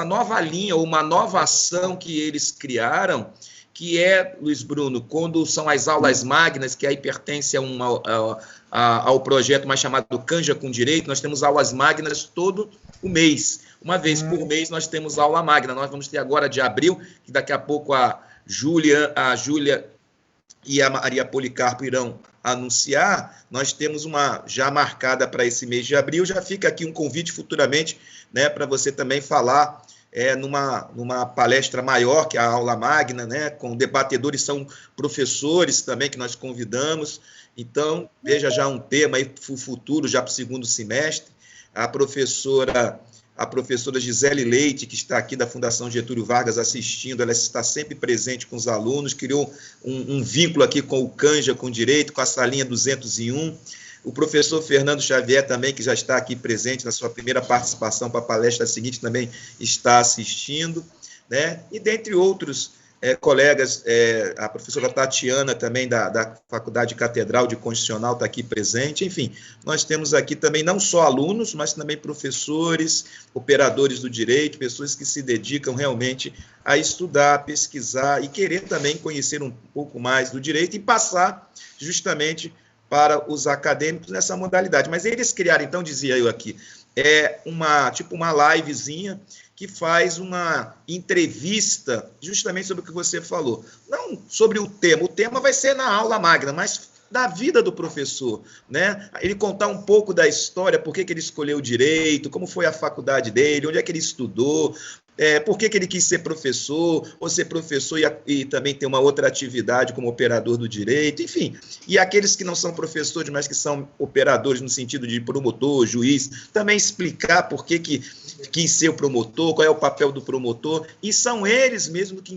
nova linha, ou uma nova ação que eles criaram, que é, Luiz Bruno, quando são as aulas magnas, que aí pertence ao projeto mais chamado Canja com Direito, nós temos aulas magnas todo o mês. Uma vez por mês nós temos aula magna. Nós vamos ter agora de abril, que daqui a pouco a Júlia e a Maria Policarpo irão anunciar. Nós temos uma já marcada para esse mês de abril. Já fica aqui um convite futuramente, né, para você também falar numa palestra maior, que é a aula magna, né, com debatedores, são professores também que nós convidamos. Então, veja já um tema aí para o futuro, já para o segundo semestre. A professora Gisele Leite, que está aqui da Fundação Getúlio Vargas assistindo, ela está sempre presente com os alunos, criou um vínculo aqui com o Canja com Direito, com a salinha 201. O professor Fernando Xavier também, que já está aqui presente na sua primeira participação para a palestra seguinte, também está assistindo, né? E dentre outros colegas, a professora Tatiana também da Faculdade Catedral de Constitucional está aqui presente. Enfim, nós temos aqui também não só alunos, mas também professores, operadores do direito, pessoas que se dedicam realmente a estudar, a pesquisar e querer também conhecer um pouco mais do direito e passar justamente para os acadêmicos nessa modalidade. Mas eles criaram, então, dizia eu aqui, uma livezinha que faz uma entrevista justamente sobre o que você falou. Não sobre o tema vai ser na aula magna, mas da vida do professor, né? Ele contar um pouco da história, por que ele escolheu o direito, como foi a faculdade dele, onde é que ele estudou, por que ele quis ser professor, ou ser professor e também ter uma outra atividade como operador do direito, enfim. E aqueles que não são professores, mas que são operadores no sentido de promotor, juiz, também explicar por que quis ser o promotor, qual é o papel do promotor, e são eles mesmos que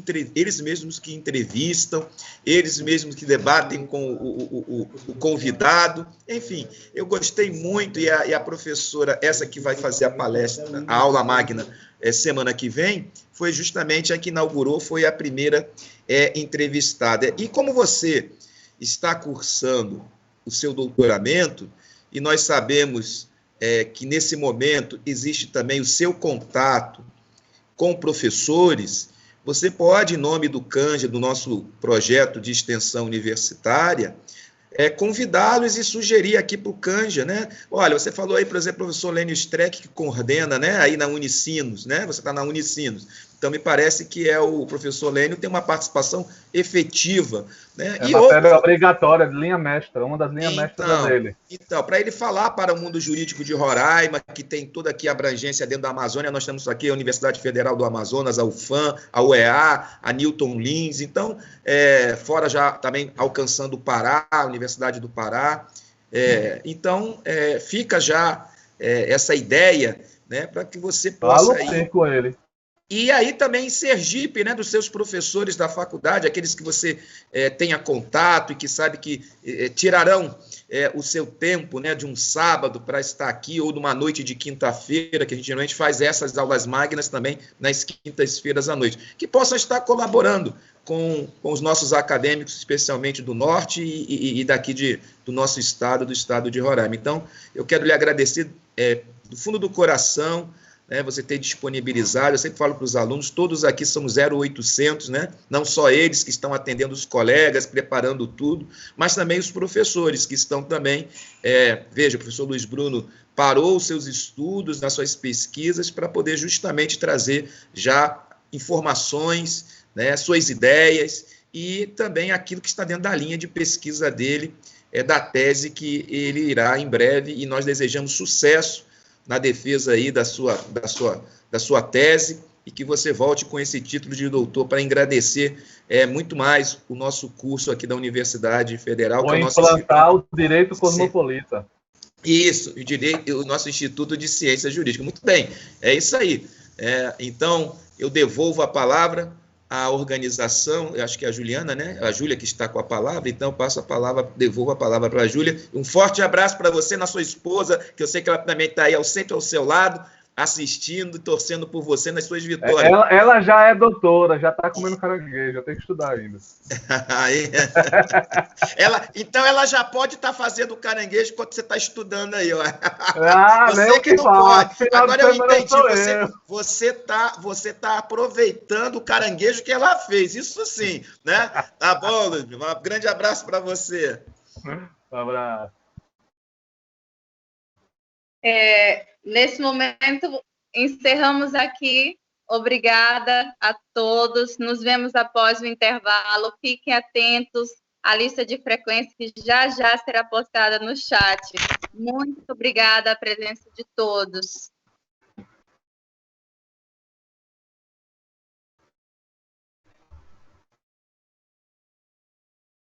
entrevistam, eles mesmos que debatem com o convidado. Enfim, eu gostei muito, e a professora, essa que vai fazer a palestra, a aula magna, semana que vem, foi justamente a que inaugurou, foi a primeira entrevistada. E como você está cursando o seu doutoramento, e nós sabemos que nesse momento existe também o seu contato com professores, você pode, em nome do Canja, do nosso projeto de extensão universitária, convidá-los e sugerir aqui para o Canja, né? Olha, você falou aí, por exemplo, o professor Lênio Streck, que coordena, né, aí na Unicinos, né? Você está na Unicinos. Então, me parece que o professor Lênio tem uma participação efetiva, né? E matéria obrigatória de linha mestra, uma das linhas mestras dele. Então, para ele falar para o mundo jurídico de Roraima, que tem toda aqui a abrangência dentro da Amazônia, nós temos aqui a Universidade Federal do Amazonas, a UFAM, a UEA, a Newton Lins, então, fora já também alcançando o Pará, a Universidade do Pará. Então, fica já essa ideia, né, para que você possa... ir com ele. E aí também em Sergipe, né, dos seus professores da faculdade, aqueles que você tenha contato e que sabe que tirarão o seu tempo, né, de um sábado para estar aqui, ou de uma noite de quinta-feira, que a gente geralmente faz essas aulas magnas também nas quintas-feiras à noite, que possam estar colaborando com os nossos acadêmicos, especialmente do Norte e daqui do nosso estado, do estado de Roraima. Então, eu quero lhe agradecer do fundo do coração, né, você ter disponibilizado. Eu sempre falo para os alunos, todos aqui são 0800, né, não só eles que estão atendendo os colegas, preparando tudo, mas também os professores que estão também, veja, o professor Luiz Bruno parou os seus estudos, nas suas pesquisas, para poder justamente trazer já informações, né, suas ideias e também aquilo que está dentro da linha de pesquisa dele, da tese que ele irá em breve, e nós desejamos sucesso na defesa aí da sua tese, e que você volte com esse título de doutor para engrandecer muito mais o nosso curso aqui da Universidade Federal. Ou implantar o direito cosmopolita. Isso, o nosso Instituto de Ciência Jurídica. Muito bem, é isso aí. Então, eu devolvo a palavra à organização, eu acho que é a Juliana, né? A Júlia que está com a palavra, então passo a palavra, devolvo a palavra para a Júlia. Um forte abraço para você, na sua esposa, que eu sei que ela também está aí sempre ao seu lado, assistindo e torcendo por você nas suas vitórias. Ela já é doutora, já está comendo caranguejo, já tem que estudar ainda. Então ela já pode estar fazendo o caranguejo enquanto você está estudando aí, ó. Você que não pode. Agora eu entendi, você tá aproveitando o caranguejo que ela fez, isso sim, né? Tá bom, Luiz, um grande abraço para você. Um abraço. Nesse momento, encerramos aqui. Obrigada a todos. Nos vemos após o intervalo. Fiquem atentos à lista de frequência que já será postada no chat. Muito obrigada a presença de todos.